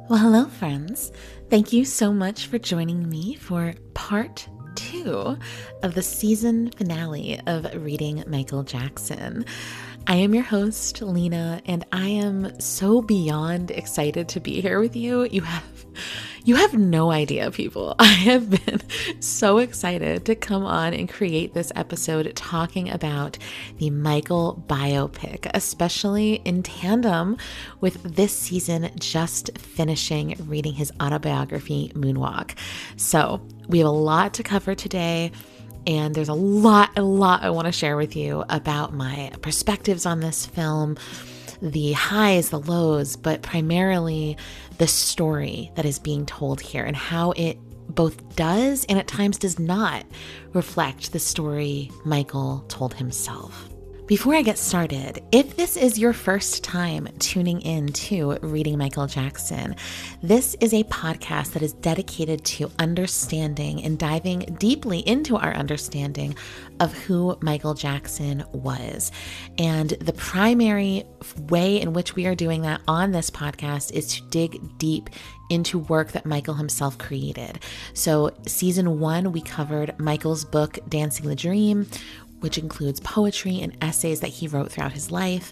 Well, hello, friends. Thank you so much for joining me for part 2 of the season finale of Reading Michael Jackson. I am your host, Lena, and I am so beyond excited to be here with you. You have no idea, people. I have been so excited to come on and create this episode talking about the Michael biopic, especially in tandem with this season just finishing reading his autobiography, Moonwalk. So we have a lot to cover today. And there's a lot I want to share with you about my perspectives on this film, the highs, the lows, but primarily the story that is being told here and how it both does and at times does not reflect the story Michael told himself. Before I get started, if this is your first time tuning in to Reading Michael Jackson, this is a podcast that is dedicated to understanding and diving deeply into our understanding of who Michael Jackson was. And the primary way in which we are doing that on this podcast is to dig deep into work that Michael himself created. So season 1, we covered Michael's book, Dancing the Dream, which includes poetry and essays that he wrote throughout his life.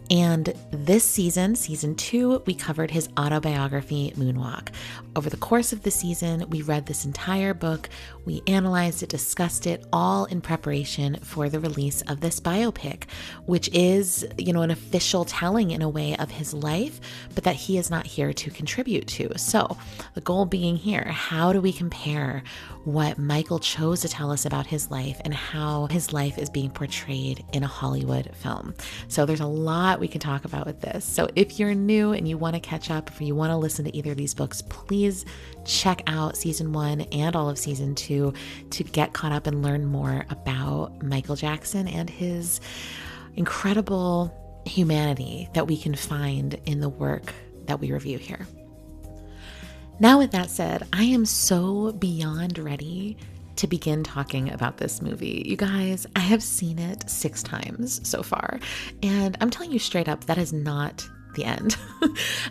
And this season, season 2, we covered his autobiography, Moonwalk. Over the course of the season, we read this entire book, we analyzed it, discussed it, all in preparation for the release of this biopic, which is, an official telling in a way of his life, but that he is not here to contribute to. So the goal being here, how do we compare what Michael chose to tell us about his life and how his life is being portrayed in a Hollywood film? So there's a lot we can talk about with this. So if you're new and you want to catch up, if you want to listen to either of these books, please check out season 1 and all of season 2 to get caught up and learn more about Michael Jackson and his incredible humanity that we can find in the work that we review here. Now, with that said, I am so beyond ready to begin talking about this movie. You guys, I have seen it 6 times so far, and I'm telling you straight up, that is not the end.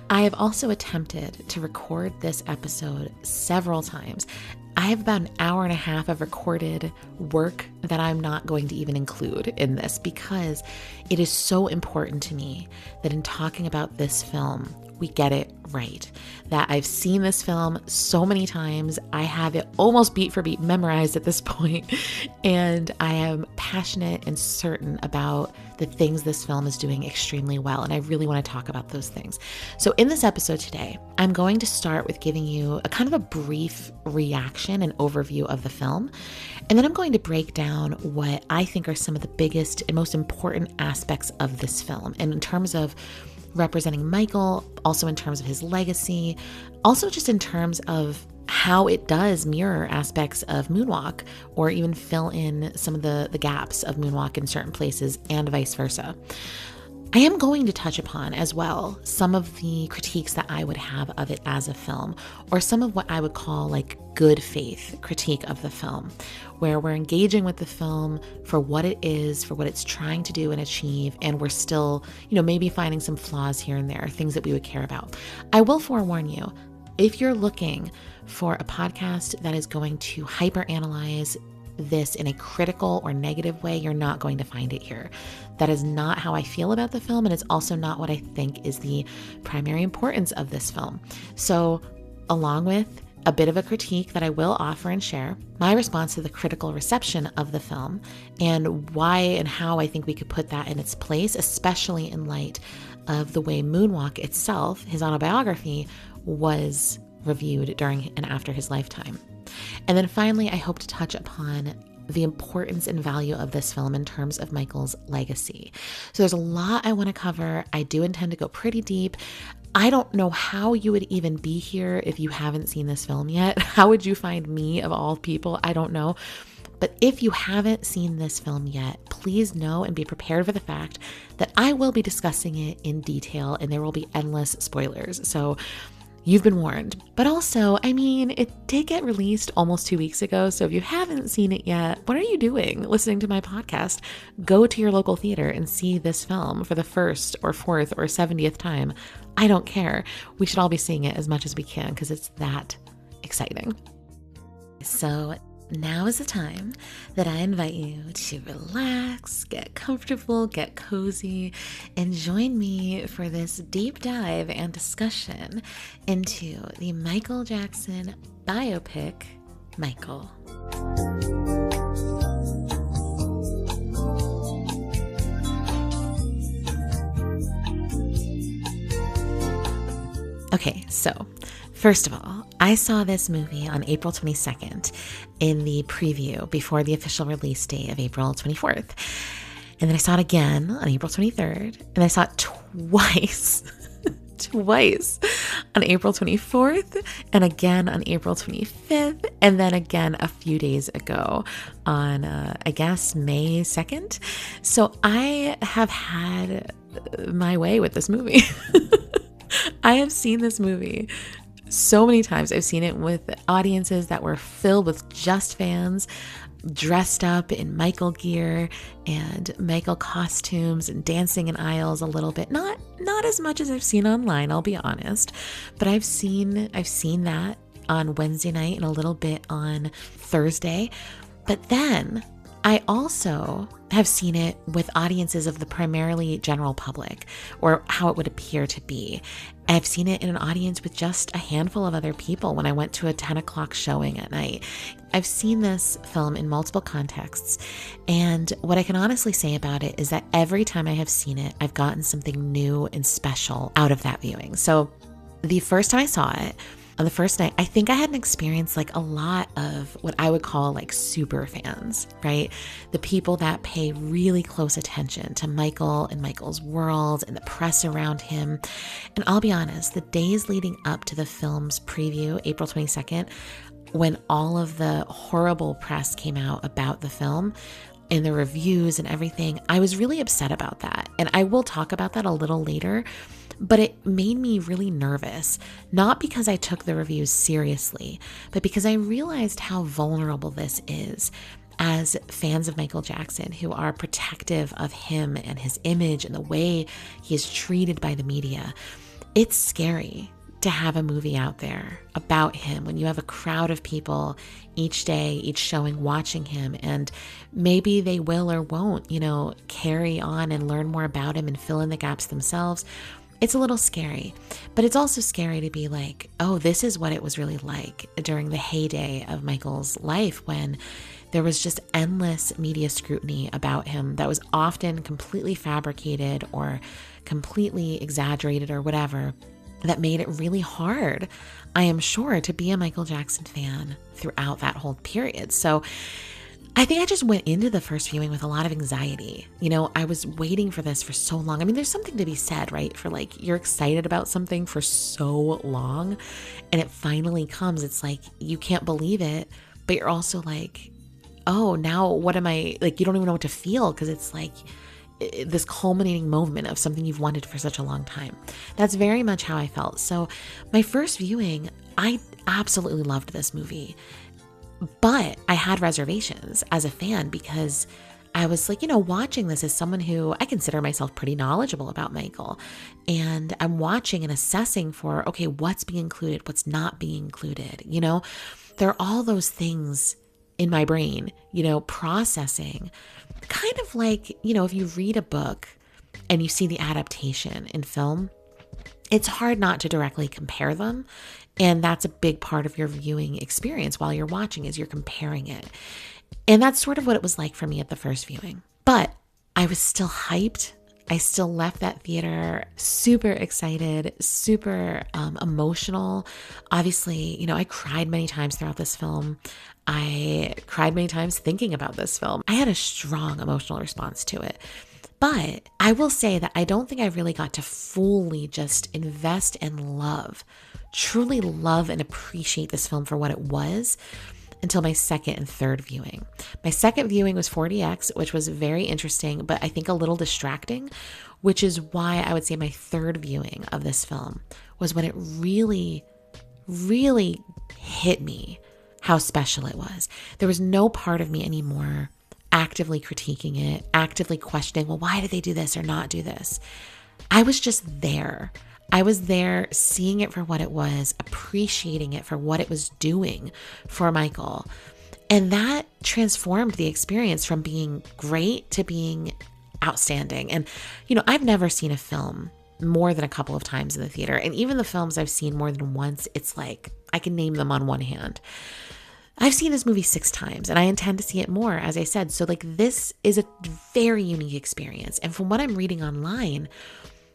I have also attempted to record this episode several times. I have about an hour and a half of recorded work that I'm not going to even include in this because it is so important to me that in talking about this film, we get it right. That I've seen this film so many times. I have it almost beat for beat memorized at this point, and I am passionate and certain about the things this film is doing extremely well, and I really want to talk about those things. So in this episode today, I'm going to start with giving you a kind of a brief reaction and overview of the film, and then I'm going to break down what I think are some of the biggest and most important aspects of this film, and in terms of representing Michael, also in terms of his legacy, also just in terms of how it does mirror aspects of Moonwalk or even fill in some of the gaps of Moonwalk in certain places and vice versa. I am going to touch upon as well some of the critiques that I would have of it as a film, or some of what I would call like good faith critique of the film, where we're engaging with the film for what it is, for what it's trying to do and achieve, and we're still, maybe finding some flaws here and there, things that we would care about. I will forewarn you, if you're looking for a podcast that is going to hyperanalyze this in a critical or negative way, you're not going to find it here. That is not how I feel about the film, and it's also not what I think is the primary importance of this film. So, along with a bit of a critique that I will offer and share, my response to the critical reception of the film, and why and how I think we could put that in its place, especially in light of the way Moonwalk itself, his autobiography, was reviewed during and after his lifetime. And then finally, I hope to touch upon the importance and value of this film in terms of Michael's legacy. So there's a lot I want to cover. I do intend to go pretty deep. I don't know how you would even be here if you haven't seen this film yet. How would you find me of all people? I don't know. But if you haven't seen this film yet, please know and be prepared for the fact that I will be discussing it in detail and there will be endless spoilers. So you've been warned. But also, I mean, it did get released almost 2 weeks ago. So if you haven't seen it yet, what are you doing listening to my podcast? Go to your local theater and see this film for the first or fourth or 70th time. I don't care. We should all be seeing it as much as we can because it's that exciting. So now is the time that I invite you to relax, get comfortable, get cozy, and join me for this deep dive and discussion into the Michael Jackson biopic, Michael. Okay, so first of all, I saw this movie on April 22nd in the preview before the official release date of April 24th. And then I saw it again on April 23rd, and I saw it twice on April 24th, and again on April 25th, and then again a few days ago on, I guess, May 2nd. So I have had my way with this movie. I have seen this movie so many times. I've seen it with audiences that were filled with just fans, dressed up in Michael gear and Michael costumes and dancing in aisles a little bit. Not as much as I've seen online, I'll be honest, but I've seen that on Wednesday night and a little bit on Thursday. But then I also have seen it with audiences of the primarily general public, or how it would appear to be. I've seen it in an audience with just a handful of other people when I went to a 10 o'clock showing at night. I've seen this film in multiple contexts, and what I can honestly say about it is that every time I have seen it, I've gotten something new and special out of that viewing. So the first time I saw it, on the first night, I think I had an experience like a lot of what I would call like super fans, right? The people that pay really close attention to Michael and Michael's world and the press around him. And I'll be honest, the days leading up to the film's preview, April 22nd, when all of the horrible press came out about the film and the reviews and everything, I was really upset about that. And I will talk about that a little later. But it made me really nervous, not because I took the reviews seriously, but because I realized how vulnerable this is as fans of Michael Jackson who are protective of him and his image and the way he is treated by the media. It's scary to have a movie out there about him when you have a crowd of people each day, each showing, watching him, and maybe they will or won't, carry on and learn more about him and fill in the gaps themselves. It's a little scary, but it's also scary to be like, oh, this is what it was really like during the heyday of Michael's life when there was just endless media scrutiny about him that was often completely fabricated or completely exaggerated or whatever, that made it really hard, I am sure, to be a Michael Jackson fan throughout that whole period. So I think I just went into the first viewing with a lot of anxiety. I was waiting for this for so long. I mean, there's something to be said, right? For like, you're excited about something for so long and it finally comes. It's like, you can't believe it, but you're also like, oh, now what am I, like, you don't even know what to feel because it's like this culminating moment of something you've wanted for such a long time. That's very much how I felt. So my first viewing, I absolutely loved this movie. But I had reservations as a fan because I was like, watching this as someone who I consider myself pretty knowledgeable about Michael. And I'm watching and assessing for, okay, what's being included, what's not being included. There are all those things in my brain, processing. Kind of like, if you read a book and you see the adaptation in film, it's hard not to directly compare them. And that's a big part of your viewing experience while you're watching, is you're comparing it. And that's sort of what it was like for me at the first viewing. But I was still hyped. I still left that theater super excited, super emotional. Obviously, I cried many times throughout this film. I cried many times thinking about this film. I had a strong emotional response to it. But I will say that I don't think I really got to fully just invest and truly love and appreciate this film for what it was until my second and third viewing. My second viewing was 4DX, which was very interesting, but I think a little distracting, which is why I would say my third viewing of this film was when it really really hit me how special it was. There was no part of me anymore actively critiquing it, actively questioning, well, why did they do this or not do this? I was just there. I was there seeing it for what it was, appreciating it for what it was doing for Michael. And that transformed the experience from being great to being outstanding. And, I've never seen a film more than a couple of times in the theater. And even the films I've seen more than once, it's like I can name them on one hand. I've seen this movie 6 times and I intend to see it more, as I said. So this is a very unique experience. And from what I'm reading online,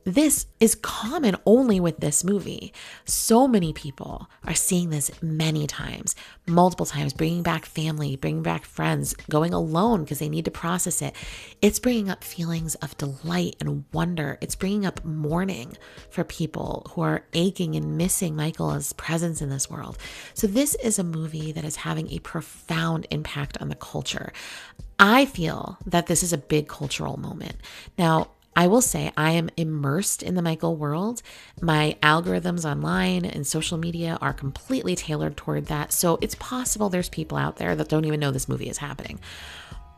this is common only with this movie. So many people are seeing this many times, multiple times, bringing back family, bringing back friends, going alone because they need to process it. It's bringing up feelings of delight and wonder. It's bringing up mourning for people who are aching and missing Michael's presence in this world. So this is a movie that is having a profound impact on the culture. I feel that this is a big cultural moment. Now, I will say I am immersed in the Michael world. My algorithms online and social media are completely tailored toward that. So it's possible there's people out there that don't even know this movie is happening.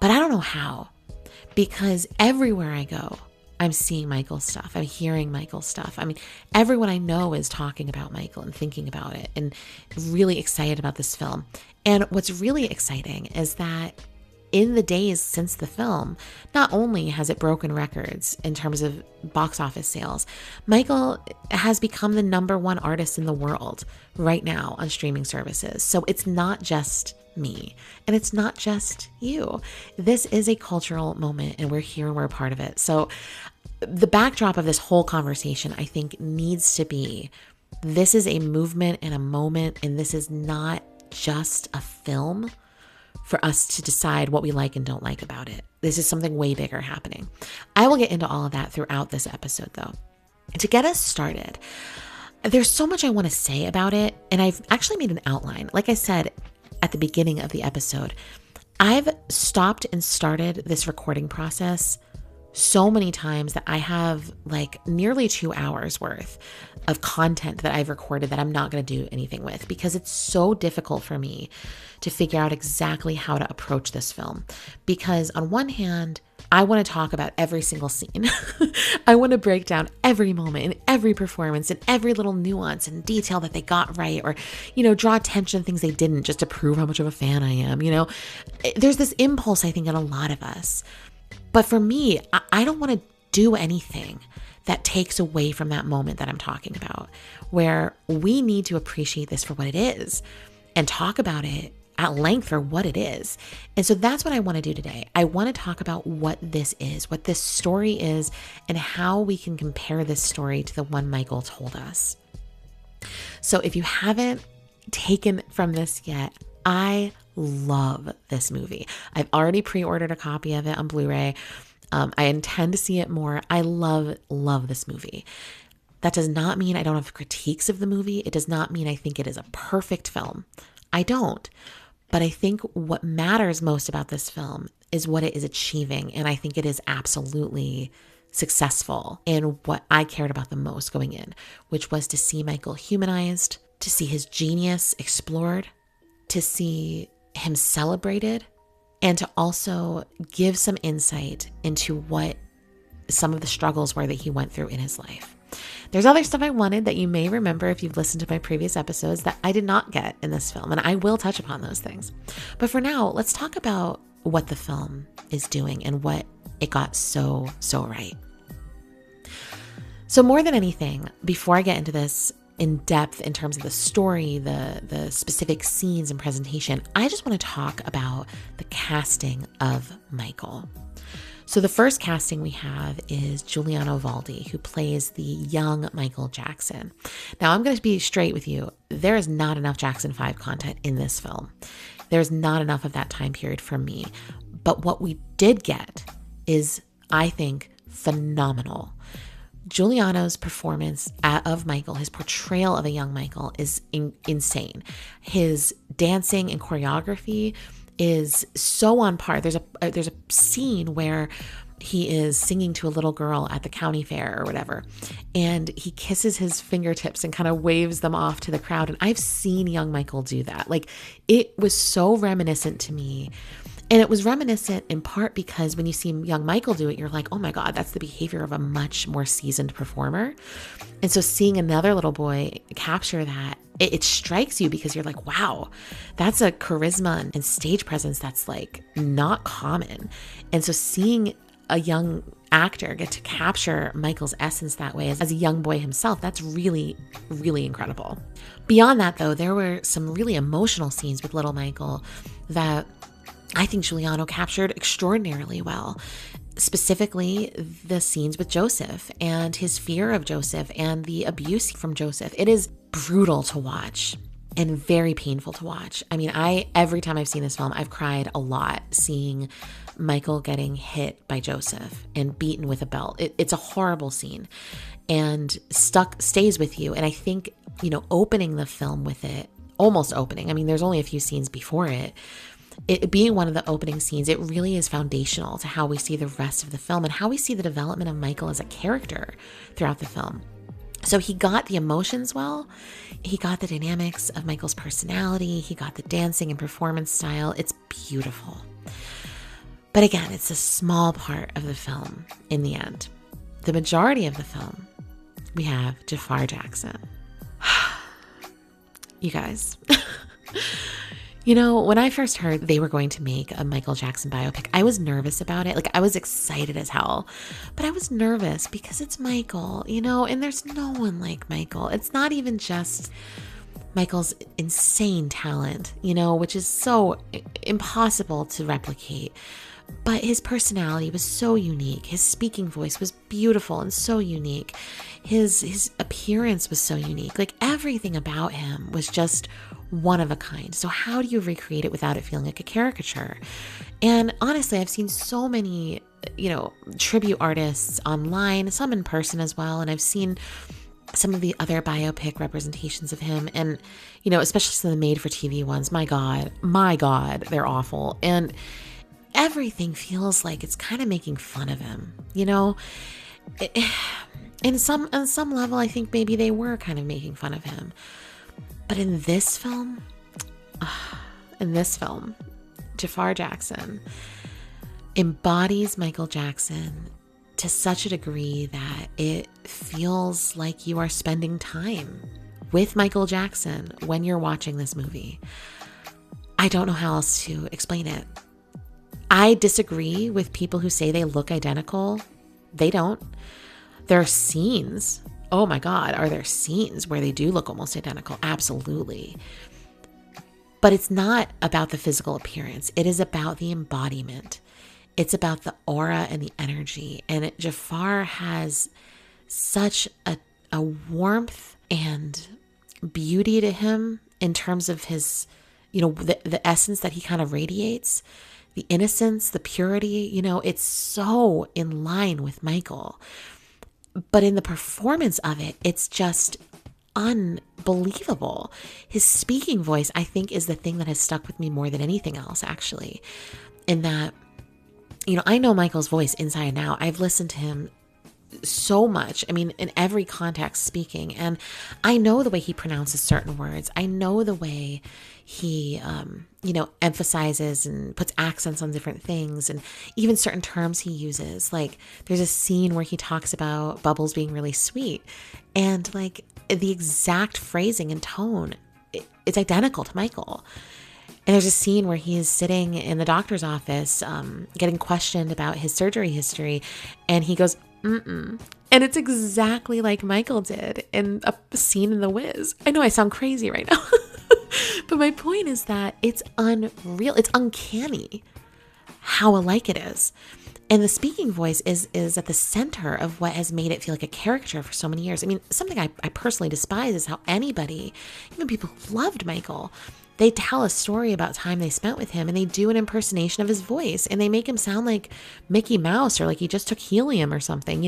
But I don't know how, because everywhere I go, I'm seeing Michael stuff. I'm hearing Michael stuff. I mean, everyone I know is talking about Michael and thinking about it and really excited about this film. And what's really exciting is that in the days since the film, not only has it broken records in terms of box office sales, Michael has become the #1 artist in the world right now on streaming services. So it's not just me and it's not just you. This is a cultural moment and we're here and we're a part of it. So the backdrop of this whole conversation, I think, needs to be, this is a movement and a moment, and this is not just a film for us to decide what we like and don't like about it. This is something way bigger happening. I will get into all of that throughout this episode, though. To get us started, there's so much I want to say about it, and I've actually made an outline. Like I said at the beginning of the episode, I've stopped and started this recording process so many times that I have like nearly 2 hours worth of content that I've recorded that I'm not going to do anything with, because it's so difficult for me to figure out exactly how to approach this film. Because on one hand, I want to talk about every single scene. I want to break down every moment and every performance and every little nuance and detail that they got right, or, draw attention to things they didn't, just to prove how much of a fan I am. There's this impulse, I think, in a lot of us. But for me, I don't want to do anything that takes away from that moment that I'm talking about, where we need to appreciate this for what it is and talk about it at length for what it is. And so that's what I want to do today. I want to talk about what this is, what this story is, and how we can compare this story to the one Michael told us. So if you haven't taken from this yet, I love this movie. I've already pre-ordered a copy of it on Blu-ray. I intend to see it more. I love this movie. That does not mean I don't have critiques of the movie. It does not mean I think it is a perfect film. I don't. But I think what matters most about this film is what it is achieving. And I think it is absolutely successful in what I cared about the most going in, which was to see Michael humanized, to see his genius explored, to see him celebrated, and to also give some insight into what some of the struggles were that he went through in his life. There's other stuff I wanted that you may remember if you've listened to my previous episodes that I did not get in this film, and I will touch upon those things. But for now, let's talk about what the film is doing and what it got so right. So more than anything, before I get into this in depth in terms of the story, the specific scenes and presentation, I just want to talk about the casting of Michael. So the first casting we have is Giuliano Valdi, who plays the young Michael Jackson. Now, I'm going to be straight with you. There is not enough Jackson 5 content in this film. There's not enough of that time period for me. But what we did get is, I think, phenomenal. Giuliano's performance of Michael, his portrayal of a young Michael, is insane. His dancing and choreography is so on par. There's a scene where he is singing to a little girl at the county fair or whatever, and he kisses his fingertips and kind of waves them off to the crowd. And I've seen young Michael do that. Like, it was so reminiscent to me. And it was reminiscent in part because when you see young Michael do it, you're like, oh my God, that's the behavior of a much more seasoned performer. And so seeing another little boy capture that, it strikes you because you're like, wow, that's a charisma and stage presence that's like not common. And so seeing a young actor get to capture Michael's essence that way as a young boy himself, that's really, really incredible. Beyond that, though, there were some really emotional scenes with little Michael that I think Giuliano captured extraordinarily well. Specifically, the scenes with Joseph and his fear of Joseph and the abuse from Joseph. It is brutal to watch and very painful to watch. I mean, every time I've seen this film, I've cried a lot seeing Michael getting hit by Joseph and beaten with a belt. It's a horrible scene and stays with you. And I think, opening the film with it, almost opening, I mean, there's only a few scenes before it being one of the opening scenes, it really is foundational to how we see the rest of the film and how we see the development of Michael as a character throughout the film. So he got the emotions well, he got the dynamics of Michael's personality, he got the dancing and performance style. It's beautiful. But again, it's a small part of the film in the end. The majority of the film, we have Jafar Jackson. You guys... When I first heard they were going to make a Michael Jackson biopic, I was nervous about it. Like, I was excited as hell, but I was nervous because it's Michael, and there's no one like Michael. It's not even just Michael's insane talent, which is so impossible to replicate. But his personality was so unique. His speaking voice was beautiful and so unique. His appearance was so unique. Like, everything about him was just one of a kind. So how do you recreate it without it feeling like a caricature? And honestly, I've seen so many, tribute artists online, some in person as well. And I've seen some of the other biopic representations of him. And, especially some of the made for TV ones. My God, they're awful. And everything feels like it's kind of making fun of him, on some level, I think maybe they were kind of making fun of him. But in this film, Jafar Jackson embodies Michael Jackson to such a degree that it feels like you are spending time with Michael Jackson when you're watching this movie. I don't know how else to explain it. I disagree with people who say they look identical. They don't. There are scenes. Oh my God, are there scenes where they do look almost identical? Absolutely. But it's not about the physical appearance. It is about the embodiment. It's about the aura and the energy. And Jafar has such a warmth and beauty to him in terms of his, the essence that he kind of radiates, the innocence, the purity, it's so in line with Michael. But in the performance of it, it's just unbelievable. His speaking voice, I think, is the thing that has stuck with me more than anything else, actually. In that, I know Michael's voice inside and out. I've listened to him so much. I mean, in every context speaking. And I know the way he pronounces certain words. I know the way he, emphasizes and puts accents on different things and even certain terms he uses. Like, there's a scene where he talks about Bubbles being really sweet, and like the exact phrasing and tone, it's identical to Michael. And there's a scene where he is sitting in the doctor's office, getting questioned about his surgery history, and he goes, "Mm-mm." And it's exactly like Michael did in a scene in The Wiz. I know I sound crazy right now. But my point is that it's unreal. It's uncanny how alike it is. And the speaking voice is at the center of what has made it feel like a caricature for so many years. I mean, something I personally despise is how anybody, even people who loved Michael, they tell a story about time they spent with him and they do an impersonation of his voice and they make him sound like Mickey Mouse or like he just took helium or something,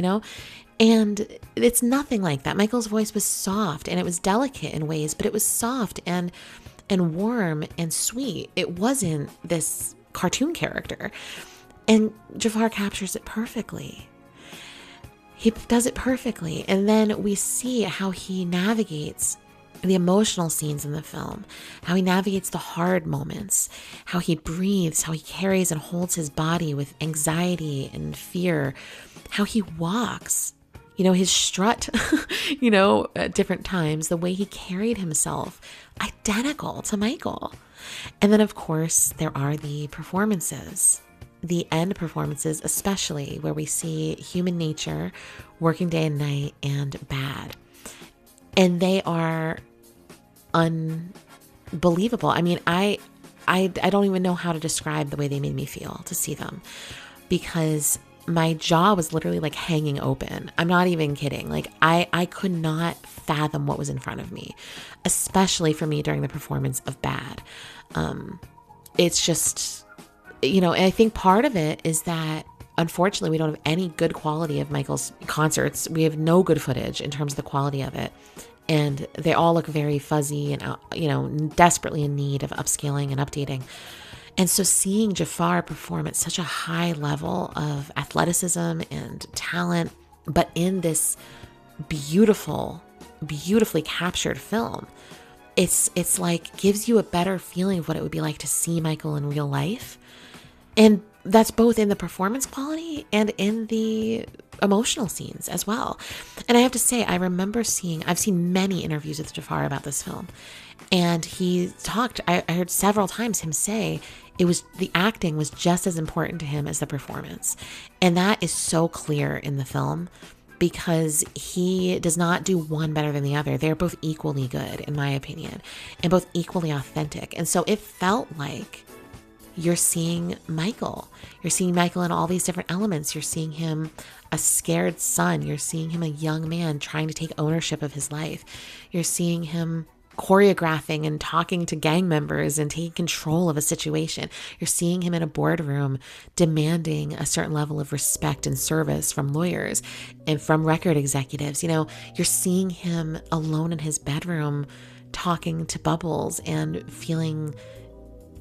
And it's nothing like that. Michael's voice was soft and it was delicate in ways, but it was soft and warm and sweet. It wasn't this cartoon character. And Jafar captures it perfectly. He does it perfectly. And then we see how he navigates the emotional scenes in the film, how he navigates the hard moments, how he breathes, how he carries and holds his body with anxiety and fear, how he walks, his strut, at different times, the way he carried himself, identical to Michael. And then, of course, there are the performances. The end performances, especially where we see human nature working day and night and bad. And they are unbelievable. I mean, I don't even know how to describe the way they made me feel to see them, because my jaw was literally like hanging open. I'm not even kidding. Like I could not fathom what was in front of me, especially for me during the performance of Bad. It's just, and I think part of it is that unfortunately we don't have any good quality of Michael's concerts. We have no good footage in terms of the quality of it. And they all look very fuzzy and, desperately in need of upscaling and updating. And so seeing Jafar perform at such a high level of athleticism and talent, but in this beautifully captured film, it's like gives you a better feeling of what it would be like to see Michael in real life. And that's both in the performance quality and in the emotional scenes as well. And I have to say, I've seen many interviews with Jafar about this film. And he talked, I heard several times him say the acting was just as important to him as the performance. And that is so clear in the film, because he does not do one better than the other. They're both equally good, in my opinion, and both equally authentic. And so it felt like you're seeing Michael. You're seeing Michael in all these different elements. You're seeing him a scared son. You're seeing him a young man trying to take ownership of his life. You're seeing him choreographing and talking to gang members and taking control of a situation. You're seeing him in a boardroom demanding a certain level of respect and service from lawyers and from record executives. You're seeing him alone in his bedroom talking to Bubbles and feeling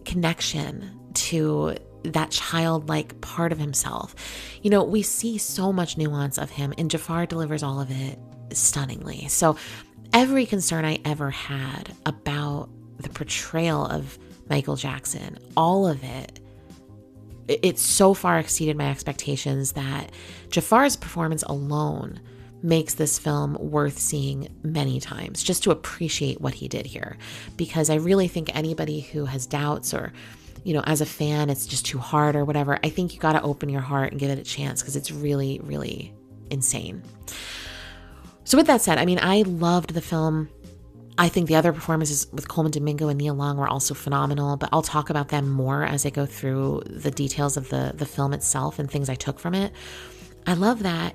connection to that childlike part of himself. We see so much nuance of him, and Jafar delivers all of it stunningly. So every concern I ever had about the portrayal of Michael Jackson, all of it so far exceeded my expectations that Jafar's performance alone makes this film worth seeing many times, just to appreciate what he did here. Because I really think anybody who has doubts or, as a fan, it's just too hard or whatever, I think you got to open your heart and give it a chance, because it's really, really insane. So with that said, I loved the film. I think the other performances with Coleman Domingo and Nia Long were also phenomenal, but I'll talk about them more as I go through the details of the film itself and things I took from it. I love that,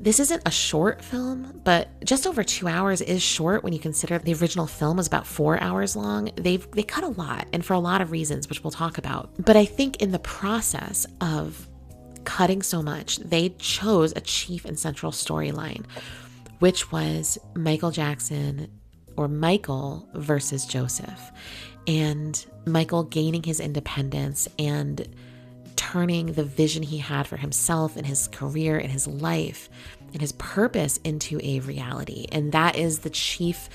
this isn't a short film, but just over 2 hours is short when you consider the original film was about 4 hours long. They cut a lot, and for a lot of reasons, which we'll talk about. But I think in the process of cutting so much, they chose a chief and central storyline, which was Michael Jackson, or Michael versus Joseph, and Michael gaining his independence and turning the vision he had for himself and his career and his life and his purpose into a reality. And that is the chief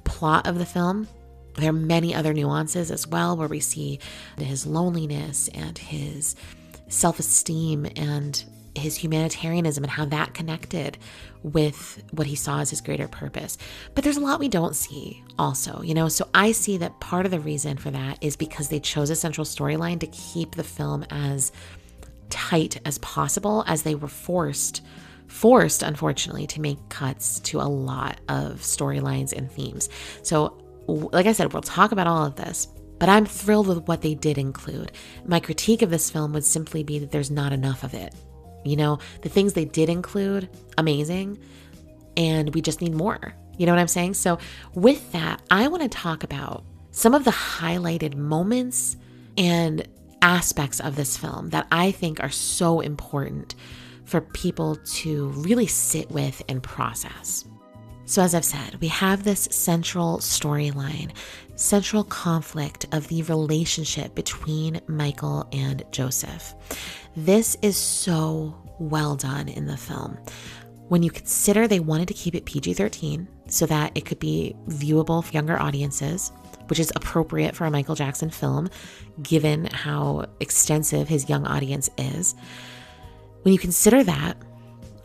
plot of the film. There are many other nuances as well, where we see his loneliness and his self-esteem and his humanitarianism and how that connected with what he saw as his greater purpose. But there's a lot we don't see also, so I see that part of the reason for that is because they chose a central storyline to keep the film as tight as possible, as they were forced, unfortunately, to make cuts to a lot of storylines and themes. So like I said, we'll talk about all of this, but I'm thrilled with what they did include. My critique of this film would simply be that there's not enough of it. The things they did include, amazing, and we just need more. You know what I'm saying? So with that, I want to talk about some of the highlighted moments and aspects of this film that I think are so important for people to really sit with and process. So as I've said, we have this central storyline, central conflict of the relationship between Michael and Joseph. This is so well done in the film. When you consider they wanted to keep it PG-13 so that it could be viewable for younger audiences, which is appropriate for a Michael Jackson film, given how extensive his young audience is. When you consider that,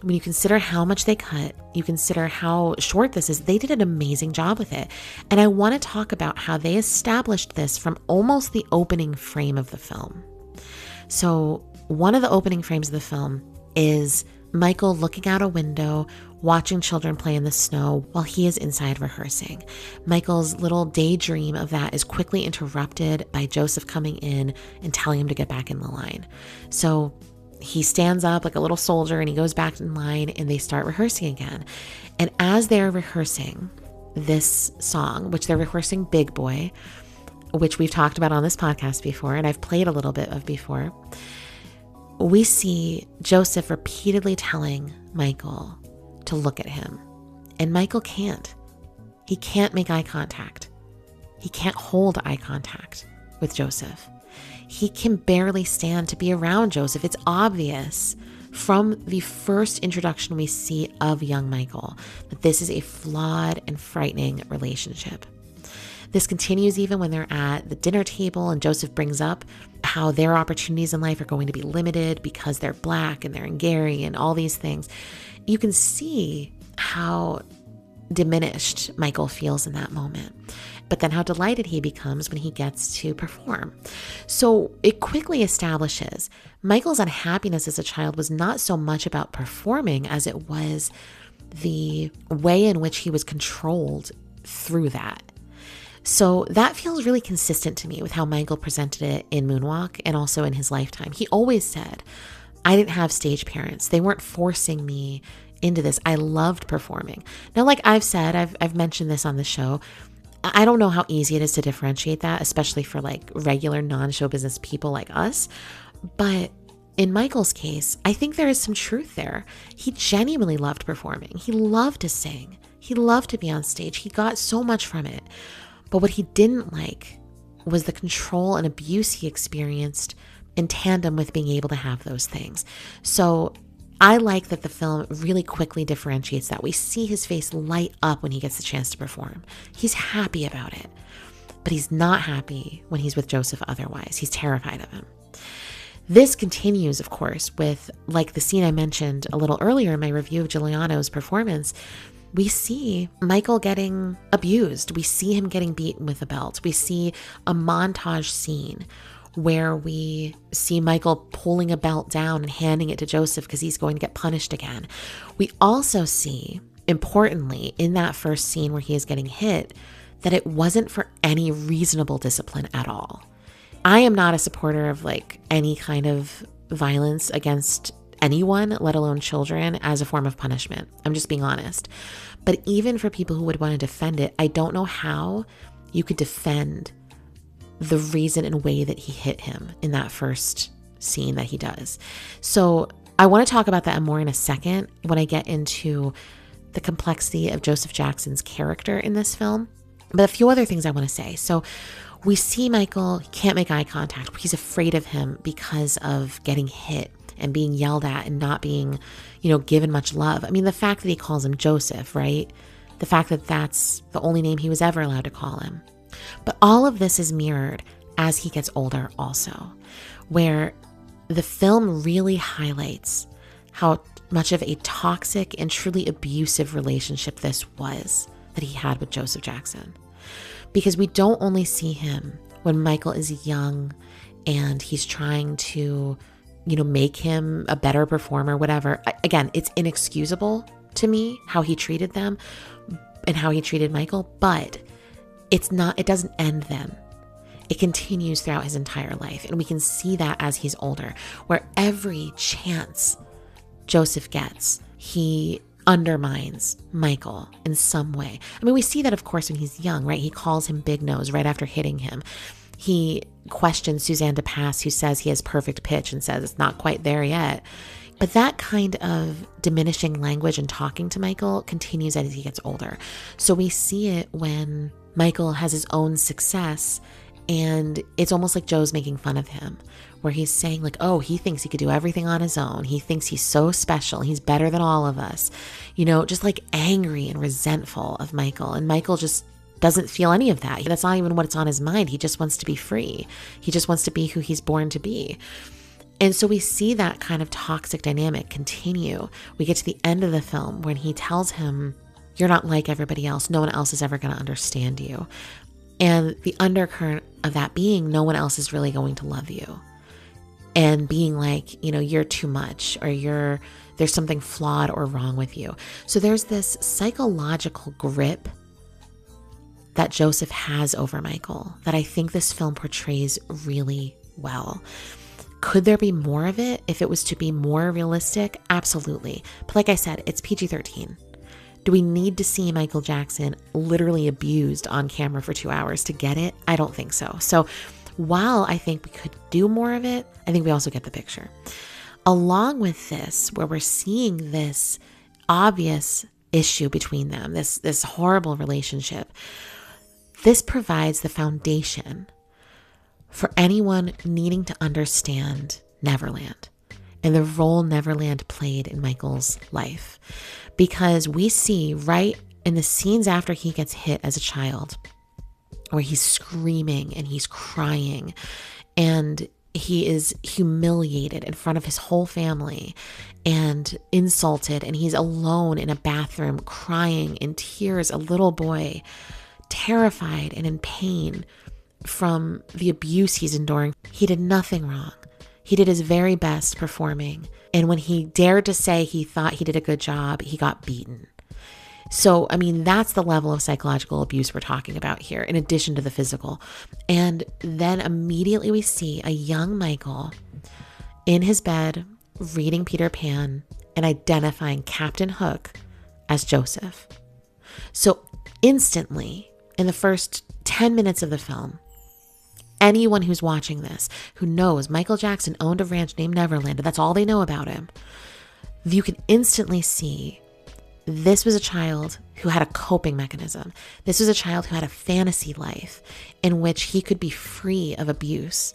when you consider how much they cut, you consider how short this is, they did an amazing job with it. And I want to talk about how they established this from almost the opening frame of the film. So one of the opening frames of the film is Michael looking out a window, watching children play in the snow while he is inside rehearsing. Michael's little daydream of that is quickly interrupted by Joseph coming in and telling him to get back in the line. So he stands up like a little soldier and he goes back in line and they start rehearsing again. And as they're rehearsing this song, which they're rehearsing Big Boy, which we've talked about on this podcast before, and I've played a little bit of before, we see Joseph repeatedly telling Michael to look at him. And Michael can't. He can't make eye contact. He can't hold eye contact with Joseph. He can barely stand to be around Joseph. It's obvious from the first introduction we see of young Michael that this is a flawed and frightening relationship. This continues even when they're at the dinner table and Joseph brings up how their opportunities in life are going to be limited because they're Black and they're in Gary and all these things. You can see how diminished Michael feels in that moment, but then how delighted he becomes when he gets to perform. So it quickly establishes Michael's unhappiness as a child was not so much about performing as it was the way in which he was controlled through that. So that feels really consistent to me with how Michael presented it in Moonwalk and also in his lifetime. He always said, I didn't have stage parents. They weren't forcing me into this. I loved performing. Now, like I've said, I've mentioned this on the show. I don't know how easy it is to differentiate that, especially for like regular non-show business people like us. But in Michael's case, I think there is some truth there. He genuinely loved performing. He loved to sing. He loved to be on stage. He got so much from it. But what he didn't like was the control and abuse he experienced in tandem with being able to have those things. So I like that the film really quickly differentiates that. We see his face light up when he gets the chance to perform. He's happy about it, but he's not happy when he's with Joseph otherwise. He's terrified of him. This continues, of course, with like the scene I mentioned a little earlier in my review of Giuliano's performance. We see Michael getting abused. We see him getting beaten with a belt. We see a montage scene where we see Michael pulling a belt down and handing it to Joseph because he's going to get punished again. We also see, importantly, in that first scene where he is getting hit, that it wasn't for any reasonable discipline at all. I am not a supporter of like any kind of violence against anyone, let alone children, as a form of punishment. I'm just being honest. But even for people who would want to defend it, I don't know how you could defend the reason and way that he hit him in that first scene that he does. So I want to talk about that more in a second when I get into the complexity of Joseph Jackson's character in this film. But a few other things I want to say. So we see Michael, he can't make eye contact. He's afraid of him because of getting hit and being yelled at and not being, given much love. I mean, the fact that he calls him Joseph, right? The fact that that's the only name he was ever allowed to call him. But all of this is mirrored as he gets older also, where the film really highlights how much of a toxic and truly abusive relationship this was that he had with Joseph Jackson. Because we don't only see him when Michael is young and he's trying to, make him a better performer, whatever. Again, it's inexcusable to me how he treated them and how he treated Michael, but it doesn't end then. It continues throughout his entire life. And we can see that as he's older, where every chance Joseph gets, he undermines Michael in some way. I mean, we see that, of course, when he's young, right? He calls him Big Nose right after hitting him. He questions Suzanne DePass, who says he has perfect pitch and says it's not quite there yet. But that kind of diminishing language and talking to Michael continues as he gets older. So we see it when Michael has his own success, and it's almost like Joe's making fun of him, where he's saying like, oh, he thinks he could do everything on his own. He thinks he's so special. He's better than all of us. You know, just like angry and resentful of Michael. And Michael just doesn't feel any of that. That's not even what's on his mind. He just wants to be free. He just wants to be who he's born to be. And so we see that kind of toxic dynamic continue. We get to the end of the film when he tells him, you're not like everybody else. No one else is ever going to understand you. And the undercurrent of that being, no one else is really going to love you. And being like, you know, you're too much, or there's something flawed or wrong with you. So there's this psychological grip that Joseph has over Michael that I think this film portrays really well. Could there be more of it if it was to be more realistic? Absolutely. But like I said, it's PG-13. Do we need to see Michael Jackson literally abused on camera for 2 hours to get it? I don't think so. So while I think we could do more of it, I think we also get the picture. Along with this, where we're seeing this obvious issue between them, this horrible relationship, this provides the foundation for anyone needing to understand Neverland and the role Neverland played in Michael's life. Because we see right in the scenes after he gets hit as a child, where he's screaming and he's crying and he is humiliated in front of his whole family and insulted, and he's alone in a bathroom crying in tears, a little boy, terrified and in pain from the abuse he's enduring. He did nothing wrong. He did his very best performing. And when he dared to say he thought he did a good job, he got beaten. So, I mean, that's the level of psychological abuse we're talking about here, in addition to the physical. And then immediately we see a young Michael in his bed reading Peter Pan and identifying Captain Hook as Joseph. So instantly, in the first 10 minutes of the film, anyone who's watching this who knows Michael Jackson owned a ranch named Neverland, and that's all they know about him, you can instantly see this was a child who had a coping mechanism. This was a child who had a fantasy life in which he could be free of abuse,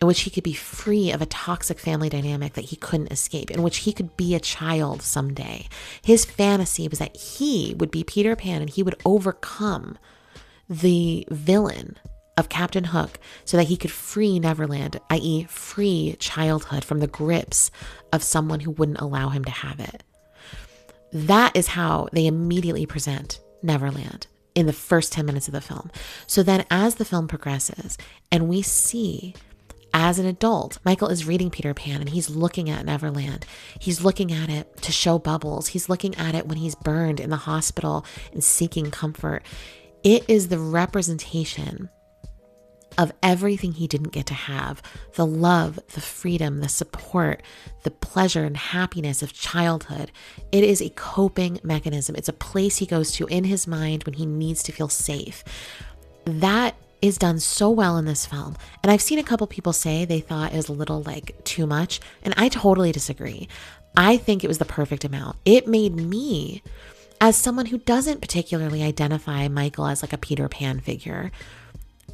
in which he could be free of a toxic family dynamic that he couldn't escape, in which he could be a child someday. His fantasy was that he would be Peter Pan and he would overcome the villain of Captain Hook so that he could free Neverland, i.e. free childhood from the grips of someone who wouldn't allow him to have it. That is how they immediately present Neverland in the first 10 minutes of the film. So then as the film progresses and we see, as an adult, Michael is reading Peter Pan and he's looking at Neverland. He's looking at it to show Bubbles. He's looking at it when he's burned in the hospital and seeking comfort. It is the representation of everything he didn't get to have: the love, the freedom, the support, the pleasure and happiness of childhood. It is a coping mechanism. It's a place he goes to in his mind when he needs to feel safe. That is done so well in this film. And I've seen a couple people say they thought it was a little like too much, and I totally disagree. I think it was the perfect amount. It made me, as someone who doesn't particularly identify Michael as like a Peter Pan figure,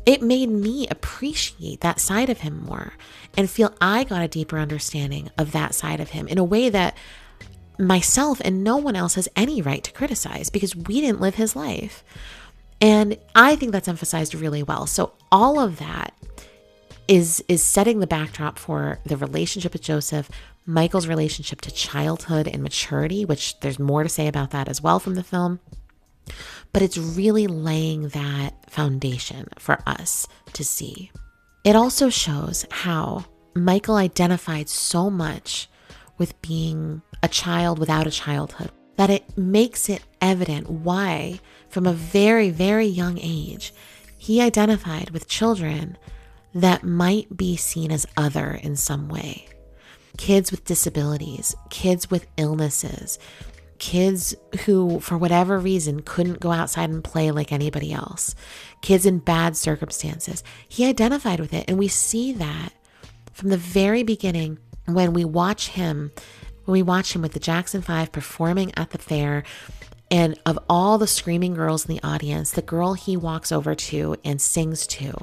it made me appreciate that side of him more and feel I got a deeper understanding of that side of him in a way that myself and no one else has any right to criticize, because we didn't live his life. And I think that's emphasized really well. So all of that is setting the backdrop for the relationship with Joseph, Michael's relationship to childhood and maturity, which there's more to say about that as well from the film. But it's really laying that foundation for us to see. It also shows how Michael identified so much with being a child without a childhood that it makes it evident why, from a very, very young age, he identified with children that might be seen as other in some way. Kids with disabilities, kids with illnesses, kids who, for whatever reason, couldn't go outside and play like anybody else, kids in bad circumstances. He identified with it. And we see that from the very beginning when we watch him, when we watch him with the Jackson 5 performing at the fair. And of all the screaming girls in the audience, the girl he walks over to and sings to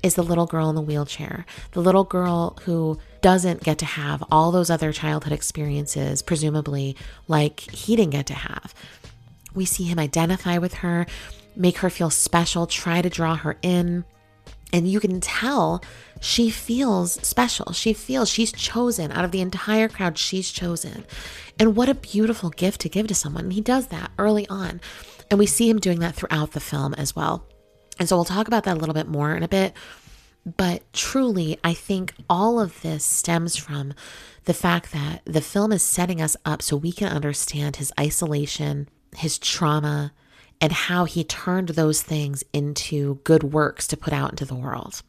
is the little girl in the wheelchair, the little girl who doesn't get to have all those other childhood experiences, presumably, like he didn't get to have. We see him identify with her, make her feel special, try to draw her in. And you can tell she feels special. She feels she's chosen out of the entire crowd. She's chosen. And what a beautiful gift to give to someone. And he does that early on. And we see him doing that throughout the film as well. And so we'll talk about that a little bit more in a bit. But truly, I think all of this stems from the fact that the film is setting us up so we can understand his isolation, his trauma, and how he turned those things into good works to put out into the world.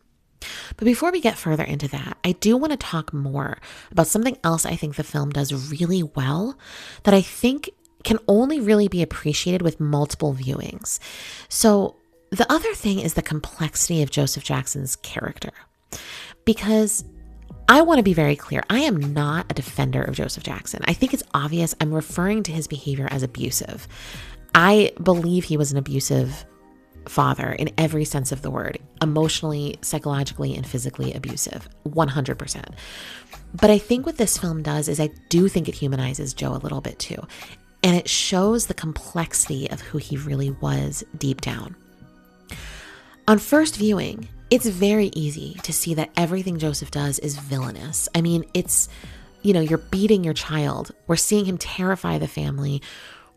But before we get further into that, I do want to talk more about something else I think the film does really well that I think can only really be appreciated with multiple viewings. So the other thing is the complexity of Joseph Jackson's character. Because I want to be very clear, I am not a defender of Joseph Jackson. I think it's obvious I'm referring to his behavior as abusive. I believe he was an abusive father in every sense of the word, emotionally, psychologically, and physically abusive, 100%. But I think what this film does is I do think it humanizes Joe a little bit too. And it shows the complexity of who he really was deep down. On first viewing, it's very easy to see that everything Joseph does is villainous. I mean, it's, you're beating your child. We're seeing him terrify the family.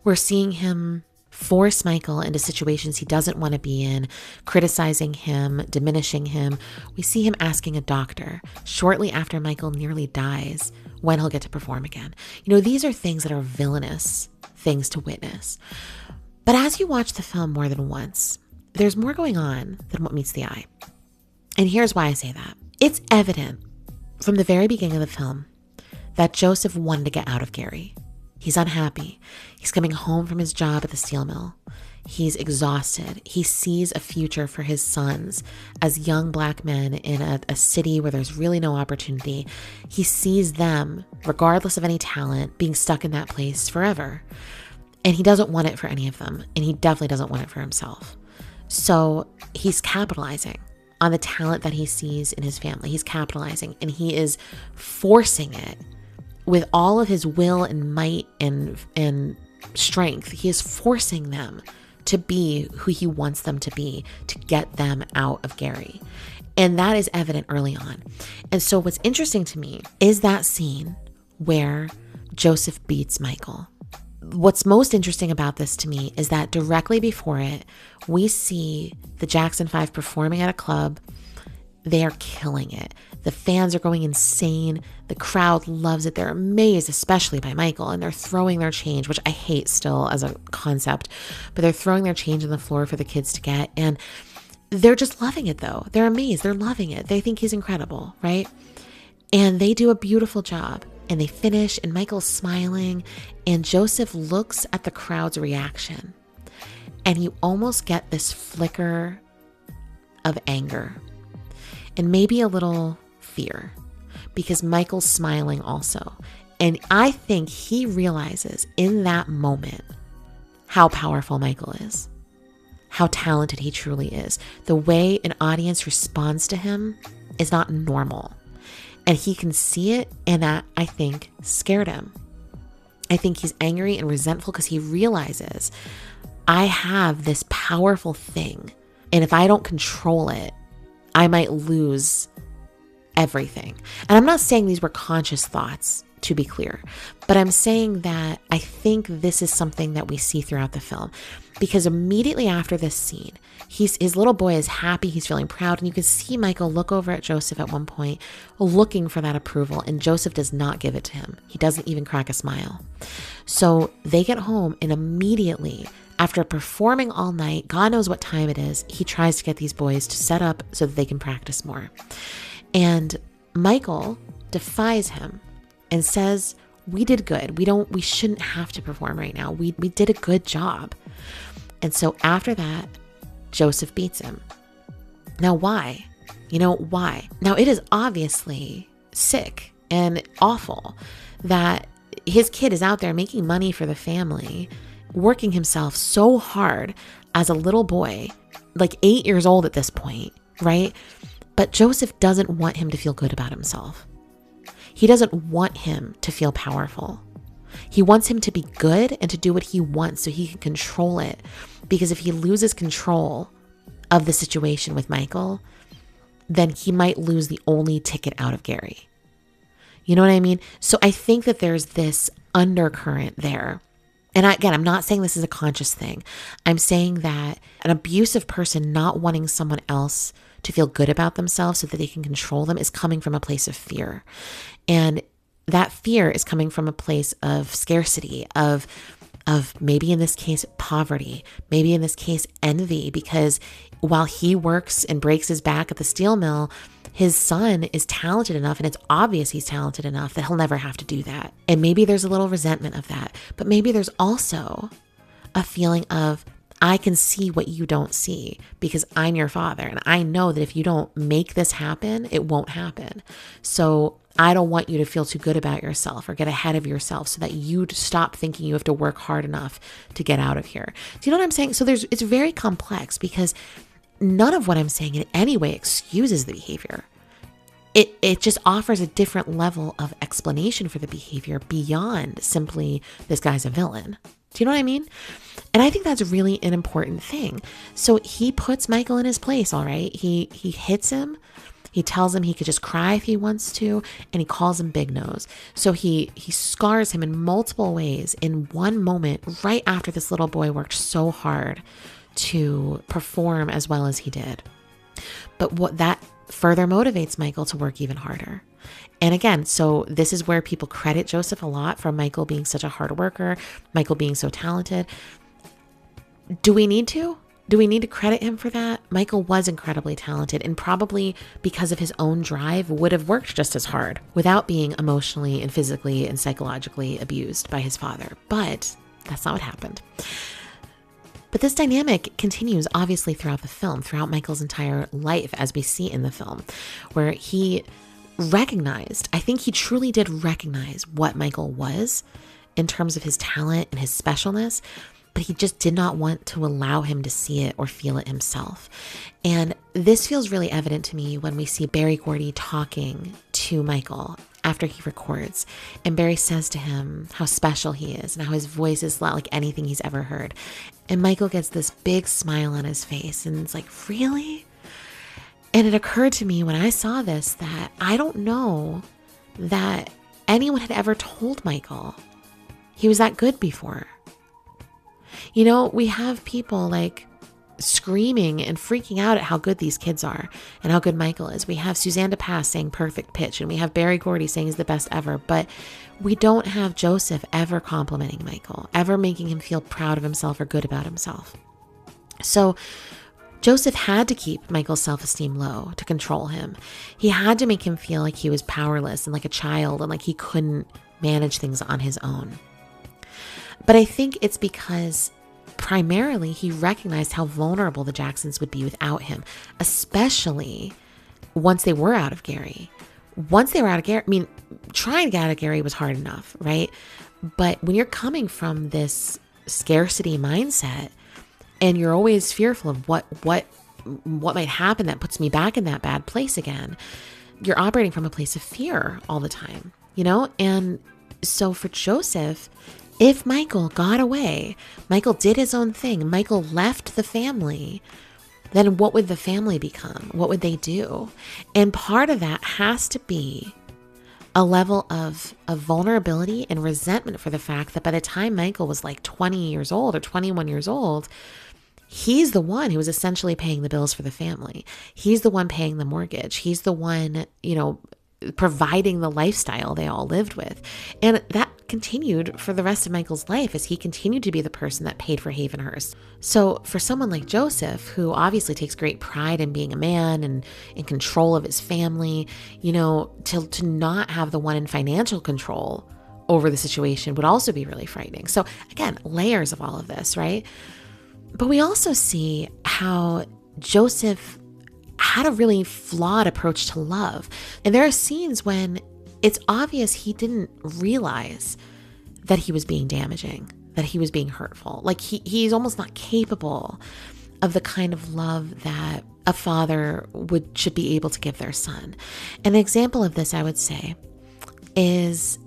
We're seeing him force Michael into situations he doesn't want to be in, criticizing him, diminishing him. We see him asking a doctor shortly after Michael nearly dies when he'll get to perform again. These are things that are villainous things to witness. But as you watch the film more than once, there's more going on than what meets the eye. And here's why I say that. It's evident from the very beginning of the film that Joseph wanted to get out of Gary. He's unhappy. He's coming home from his job at the steel mill. He's exhausted. He sees a future for his sons as young Black men in a city where there's really no opportunity. He sees them, regardless of any talent, being stuck in that place forever. And he doesn't want it for any of them. And he definitely doesn't want it for himself. So he's capitalizing on the talent that he sees in his family. He's capitalizing and he is forcing it with all of his will and might and strength. He is forcing them to be who he wants them to be, to get them out of Gary. And that is evident early on. And so what's interesting to me is that scene where Joseph beats Michael. What's most interesting about this to me is that directly before it, we see the Jackson 5 performing at a club. They are killing it. The fans are going insane. The crowd loves it. They're amazed, especially by Michael, and they're throwing their change, which I hate still as a concept, but they're throwing their change on the floor for the kids to get. And they're just loving it though. They're amazed. They're loving it. They think he's incredible, right? And they do a beautiful job and they finish and Michael's smiling and Joseph looks at the crowd's reaction and you almost get this flicker of anger and maybe a little fear because Michael's smiling also. And I think he realizes in that moment how powerful Michael is, how talented he truly is. The way an audience responds to him is not normal. And he can see it, and that, I think, scared him. I think he's angry and resentful because he realizes I have this powerful thing, and if I don't control it, I might lose everything. And I'm not saying these were conscious thoughts, to be clear, but I'm saying that I think this is something that we see throughout the film because immediately after this scene, his little boy is happy, he's feeling proud, and you can see Michael look over at Joseph at one point looking for that approval, and Joseph does not give it to him. He doesn't even crack a smile. So they get home, and immediately after performing all night, God knows what time it is, he tries to get these boys to set up so that they can practice more. And Michael defies him and says, we did good. We shouldn't have to perform right now. We did a good job. And so after that, Joseph beats him. Now, why? Why? Now, it is obviously sick and awful that his kid is out there making money for the family, working himself so hard as a little boy, like 8 years old at this point, right? But Joseph doesn't want him to feel good about himself. He doesn't want him to feel powerful. He wants him to be good and to do what he wants so he can control it. Because if he loses control of the situation with Michael, then he might lose the only ticket out of Gary. You know what I mean? So I think that there's this undercurrent there. And again, I'm not saying this is a conscious thing. I'm saying that an abusive person not wanting someone else to feel good about themselves so that they can control them is coming from a place of fear. And that fear is coming from a place of scarcity, of maybe in this case, poverty, maybe in this case, envy, because while he works and breaks his back at the steel mill, his son is talented enough, and it's obvious he's talented enough that he'll never have to do that. And maybe there's a little resentment of that, but maybe there's also a feeling of, I can see what you don't see because I'm your father. And I know that if you don't make this happen, it won't happen. So I don't want you to feel too good about yourself or get ahead of yourself so that you stop thinking you have to work hard enough to get out of here. Do you know what I'm saying? So it's very complex because none of what I'm saying in any way excuses the behavior. It just offers a different level of explanation for the behavior beyond simply this guy's a villain. Do you know what I mean? And I think that's really an important thing. So he puts Michael in his place, all right? He hits him. He tells him he could just cry if he wants to, and he calls him Big Nose. So he scars him in multiple ways in one moment right after this little boy worked so hard to perform as well as he did. But what that further motivates Michael to work even harder. And again, so this is where people credit Joseph a lot for Michael being such a hard worker, Michael being so talented. Do we need to? Do we need to credit him for that? Michael was incredibly talented and probably because of his own drive would have worked just as hard without being emotionally and physically and psychologically abused by his father. But that's not what happened. But this dynamic continues obviously throughout the film, throughout Michael's entire life, as we see in the film, where he recognized, I think he truly did recognize what Michael was in terms of his talent and his specialness, but he just did not want to allow him to see it or feel it himself. And this feels really evident to me when we see Berry Gordy talking to Michael after he records. And Barry says to him how special he is and how his voice is not like anything he's ever heard. And Michael gets this big smile on his face and it's like, really? And it occurred to me when I saw this that I don't know that anyone had ever told Michael he was that good before. You know, we have people like screaming and freaking out at how good these kids are and how good Michael is. We have Suzanne DePass saying perfect pitch, and we have Berry Gordy saying he's the best ever, but we don't have Joseph ever complimenting Michael, ever making him feel proud of himself or good about himself. So Joseph had to keep Michael's self-esteem low to control him. He had to make him feel like he was powerless and like a child and like he couldn't manage things on his own. But I think it's because primarily he recognized how vulnerable the Jacksons would be without him, especially once they were out of Gary. Once they were out of Gary, I mean, trying to get out of Gary was hard enough, right? But when you're coming from this scarcity mindset and you're always fearful of what might happen that puts me back in that bad place again, you're operating from a place of fear all the time, you know? And so for Joseph, if Michael got away, Michael did his own thing, Michael left the family, then what would the family become? What would they do? And part of that has to be a level of vulnerability and resentment for the fact that by the time Michael was like 20 years old or 21 years old, he's the one who was essentially paying the bills for the family. He's the one paying the mortgage. He's the one, you know, providing the lifestyle they all lived with. And that continued for the rest of Michael's life as he continued to be the person that paid for Havenhurst. So for someone like Joseph, who obviously takes great pride in being a man and in control of his family, you know, to not have the one in financial control over the situation would also be really frightening. So again, layers of all of this, right? But we also see how Joseph had a really flawed approach to love. And there are scenes when it's obvious he didn't realize that he was being damaging, that he was being hurtful. Like he's almost not capable of the kind of love that a father should be able to give their son. An example of this, I would say, is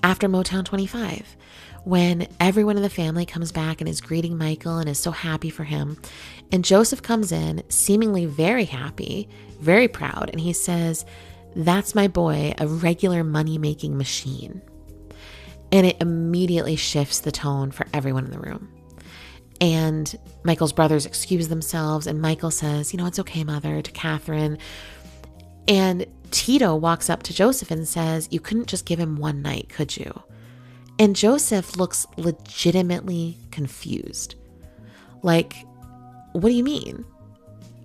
after Motown 25, when everyone in the family comes back and is greeting Michael and is so happy for him. And Joseph comes in seemingly very happy, very proud. And he says, "That's my boy, a regular money-making machine." And it immediately shifts the tone for everyone in the room. And Michael's brothers excuse themselves. And Michael says, "It's okay, Mother," to Catherine. And Tito walks up to Joseph and says, "You couldn't just give him one night, could you?" And Joseph looks legitimately confused. Like, what do you mean?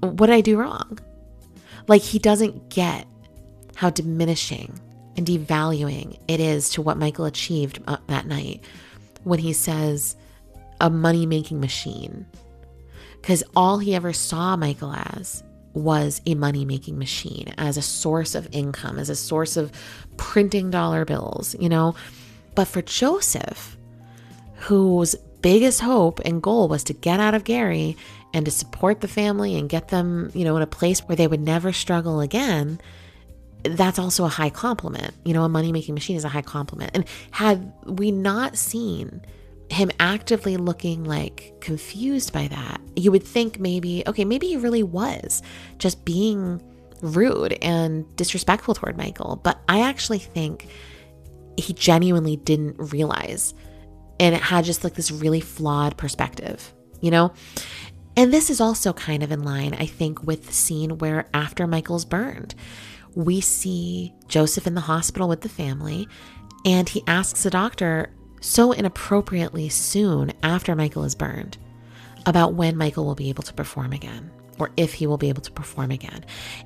What did I do wrong? Like, he doesn't get how diminishing and devaluing it is to what Michael achieved that night when he says a money-making machine. Because all he ever saw Michael as was a money-making machine, as a source of income, as a source of printing dollar bills, But for Joseph, whose biggest hope and goal was to get out of Gary and to support the family and get them, in a place where they would never struggle again, that's also a high compliment. A money-making machine is a high compliment. And had we not seen him actively looking like confused by that, you would think maybe he really was just being rude and disrespectful toward Michael. But I actually think he genuinely didn't realize, and it had just like this really flawed perspective, And this is also kind of in line, I think, with the scene where after Michael's burned, we see Joseph in the hospital with the family, and he asks the doctor so inappropriately soon after Michael is burned about when Michael will be able to perform again, or if he will be able to perform again.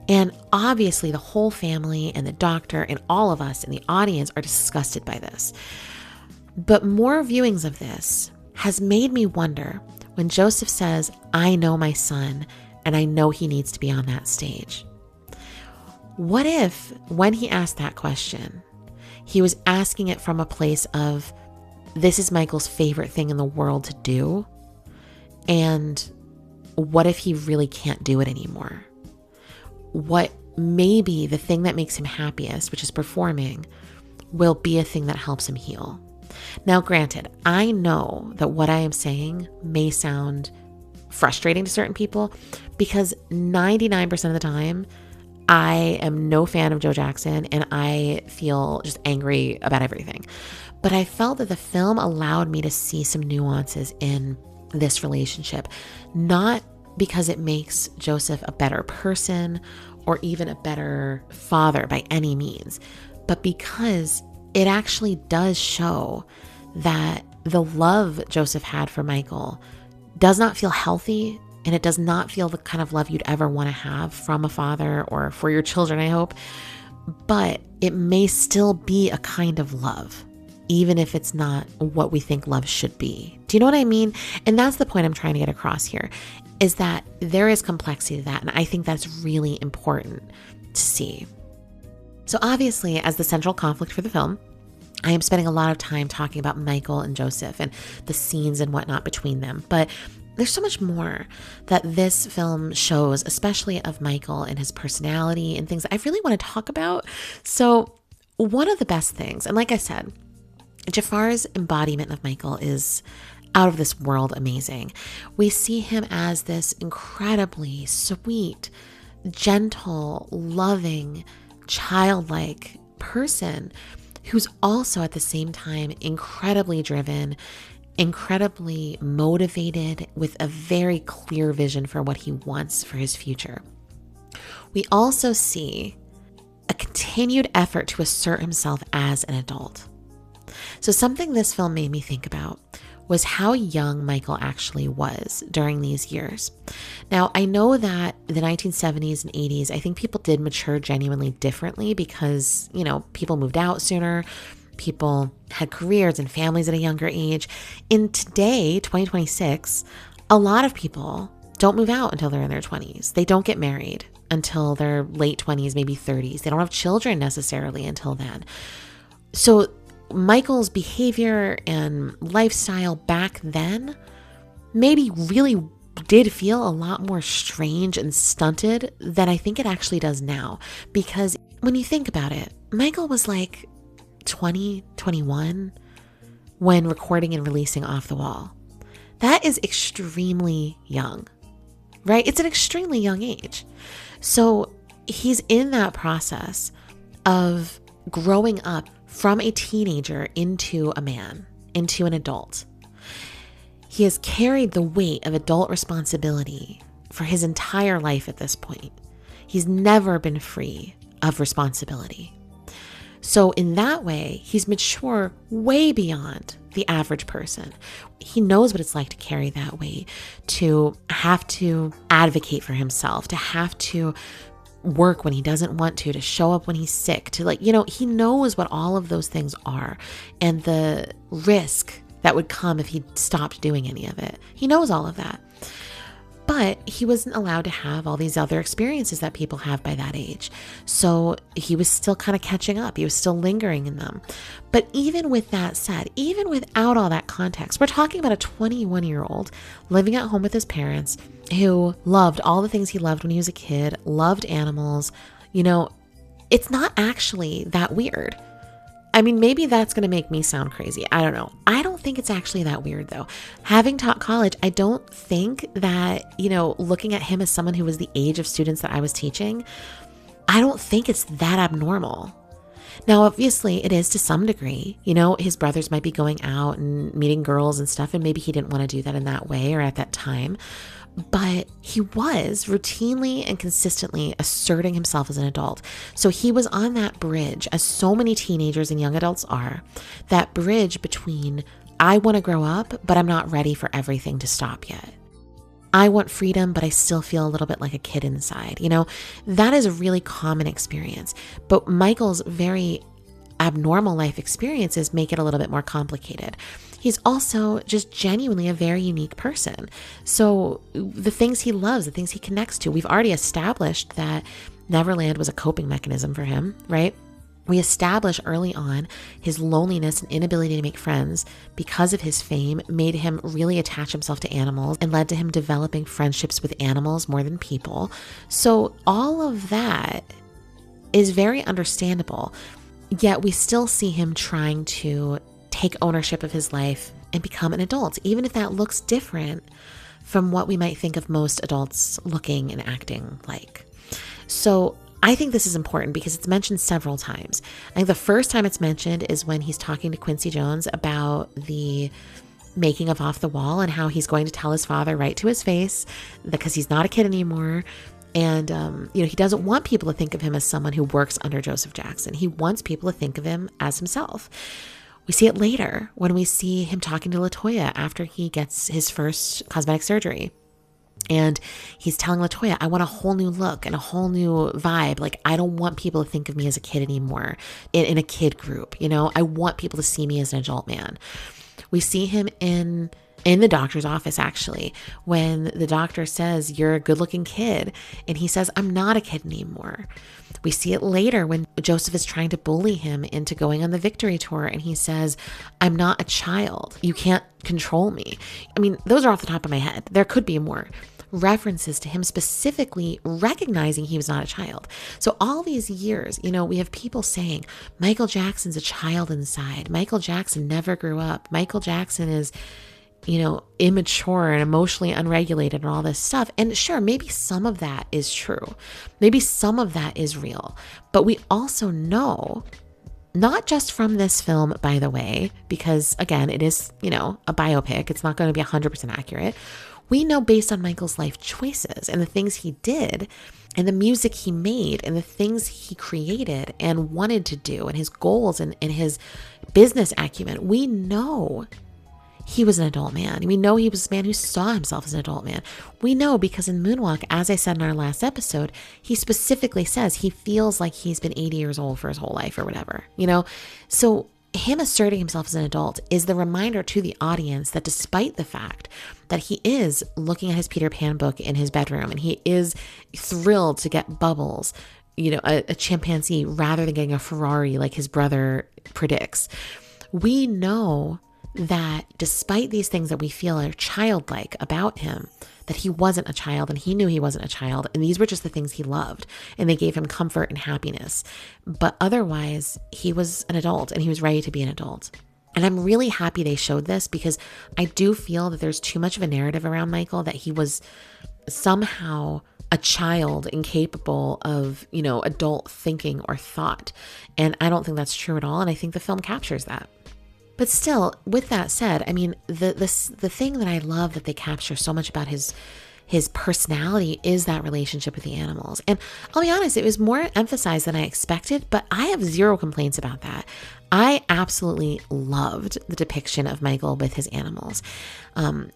And obviously the whole family and the doctor and all of us in the audience are disgusted by this. But more viewings of this has made me wonder when Joseph says, "I know my son and I know he needs to be on that stage." What if when he asked that question, he was asking it from a place of, this is Michael's favorite thing in the world to do? And what if he really can't do it anymore? What maybe the thing that makes him happiest, which is performing, will be a thing that helps him heal. Now, granted, I know that what I am saying may sound frustrating to certain people because 99% of the time, I am no fan of Joe Jackson and I feel just angry about everything. But I felt that the film allowed me to see some nuances in this relationship, not because it makes Joseph a better person or even a better father by any means, but because it actually does show that the love Joseph had for Michael does not feel healthy, and it does not feel the kind of love you'd ever want to have from a father or for your children, I hope, but it may still be a kind of love, even if it's not what we think love should be. Do you know what I mean? And that's the point I'm trying to get across here, is that there is complexity to that, and I think that's really important to see. So obviously, as the central conflict for the film, I am spending a lot of time talking about Michael and Joseph and the scenes and whatnot between them, but there's so much more that this film shows, especially of Michael and his personality and things that I really want to talk about. So one of the best things, and like I said, Jafar's embodiment of Michael is out of this world amazing. We see him as this incredibly sweet, gentle, loving, childlike person who's also at the same time incredibly driven, incredibly motivated, with a very clear vision for what he wants for his future. We also see a continued effort to assert himself as an adult. So something this film made me think about was how young Michael actually was during these years. Now, I know that the 1970s and 80s, I think people did mature genuinely differently because, people moved out sooner. People had careers and families at a younger age. In today, 2026, a lot of people don't move out until they're in their 20s. They don't get married until their late 20s, maybe 30s. They don't have children necessarily until then. So Michael's behavior and lifestyle back then maybe really did feel a lot more strange and stunted than I think it actually does now. Because when you think about it, Michael was like 20, 21 when recording and releasing Off the Wall. That is extremely young, right? It's an extremely young age. So he's in that process of growing up from a teenager into a man, into an adult. He has carried the weight of adult responsibility for his entire life at this point. He's never been free of responsibility. So in that way, he's mature way beyond the average person. He knows what it's like to carry that weight, to have to advocate for himself, to have to work when he doesn't want to show up when he's sick, to he knows what all of those things are and the risk that would come if he stopped doing any of it. He knows all of that. But he wasn't allowed to have all these other experiences that people have by that age. So he was still kind of catching up. He was still lingering in them. But even with that said, even without all that context, we're talking about a 21-year-old living at home with his parents who loved all the things he loved when he was a kid, loved animals. It's not actually that weird. I mean, maybe that's going to make me sound crazy. I don't know. I don't think it's actually that weird, though. Having taught college, I don't think that, looking at him as someone who was the age of students that I was teaching, I don't think it's that abnormal. Now, obviously, it is to some degree. His brothers might be going out and meeting girls and stuff, and maybe he didn't want to do that in that way or at that time. But he was routinely and consistently asserting himself as an adult. So he was on that bridge, as so many teenagers and young adults are, that bridge between I want to grow up, but I'm not ready for everything to stop yet. I want freedom, but I still feel a little bit like a kid inside. That is a really common experience. But Michael's very abnormal life experiences make it a little bit more complicated. He's also just genuinely a very unique person. So the things he loves, the things he connects to, we've already established that Neverland was a coping mechanism for him, right? We establish early on his loneliness and inability to make friends because of his fame made him really attach himself to animals and led to him developing friendships with animals more than people. So all of that is very understandable, yet we still see him trying to take ownership of his life and become an adult, even if that looks different from what we might think of most adults looking and acting like. So I think this is important because it's mentioned several times. I think the first time it's mentioned is when he's talking to Quincy Jones about the making of Off the Wall and how he's going to tell his father right to his face because he's not a kid anymore. And, he doesn't want people to think of him as someone who works under Joseph Jackson. He wants people to think of him as himself. We see it later when we see him talking to LaToya after he gets his first cosmetic surgery. And he's telling LaToya, I want a whole new look and a whole new vibe. Like, I don't want people to think of me as a kid anymore in a kid group. I want people to see me as an adult man. We see him in the doctor's office, actually, when the doctor says, you're a good looking kid. And he says, I'm not a kid anymore. We see it later when Joseph is trying to bully him into going on the victory tour. And he says, I'm not a child. You can't control me. I mean, those are off the top of my head. There could be more references to him specifically recognizing he was not a child. So all these years, we have people saying, Michael Jackson's a child inside. Michael Jackson never grew up. Michael Jackson is immature and emotionally unregulated and all this stuff. And sure, maybe some of that is true. Maybe some of that is real. But we also know, not just from this film, by the way, because again, it is, a biopic. It's not going to be 100% accurate. We know based on Michael's life choices and the things he did and the music he made and the things he created and wanted to do and his goals and his business acumen, we know he was an adult man. We know he was a man who saw himself as an adult man. We know because in Moonwalk, as I said in our last episode, he specifically says he feels like he's been 80 years old for his whole life or whatever, So him asserting himself as an adult is the reminder to the audience that despite the fact that he is looking at his Peter Pan book in his bedroom and he is thrilled to get Bubbles, a chimpanzee rather than getting a Ferrari like his brother predicts, we know that despite these things that we feel are childlike about him, that he wasn't a child and he knew he wasn't a child. And these were just the things he loved and they gave him comfort and happiness. But otherwise, he was an adult and he was ready to be an adult. And I'm really happy they showed this because I do feel that there's too much of a narrative around Michael that he was somehow a child incapable of, adult thinking or thought. And I don't think that's true at all. And I think the film captures that. But still, with that said, I mean, the thing that I love that they capture so much about his personality is that relationship with the animals. And I'll be honest, it was more emphasized than I expected, but I have zero complaints about that. I absolutely loved the depiction of Michael with his animals.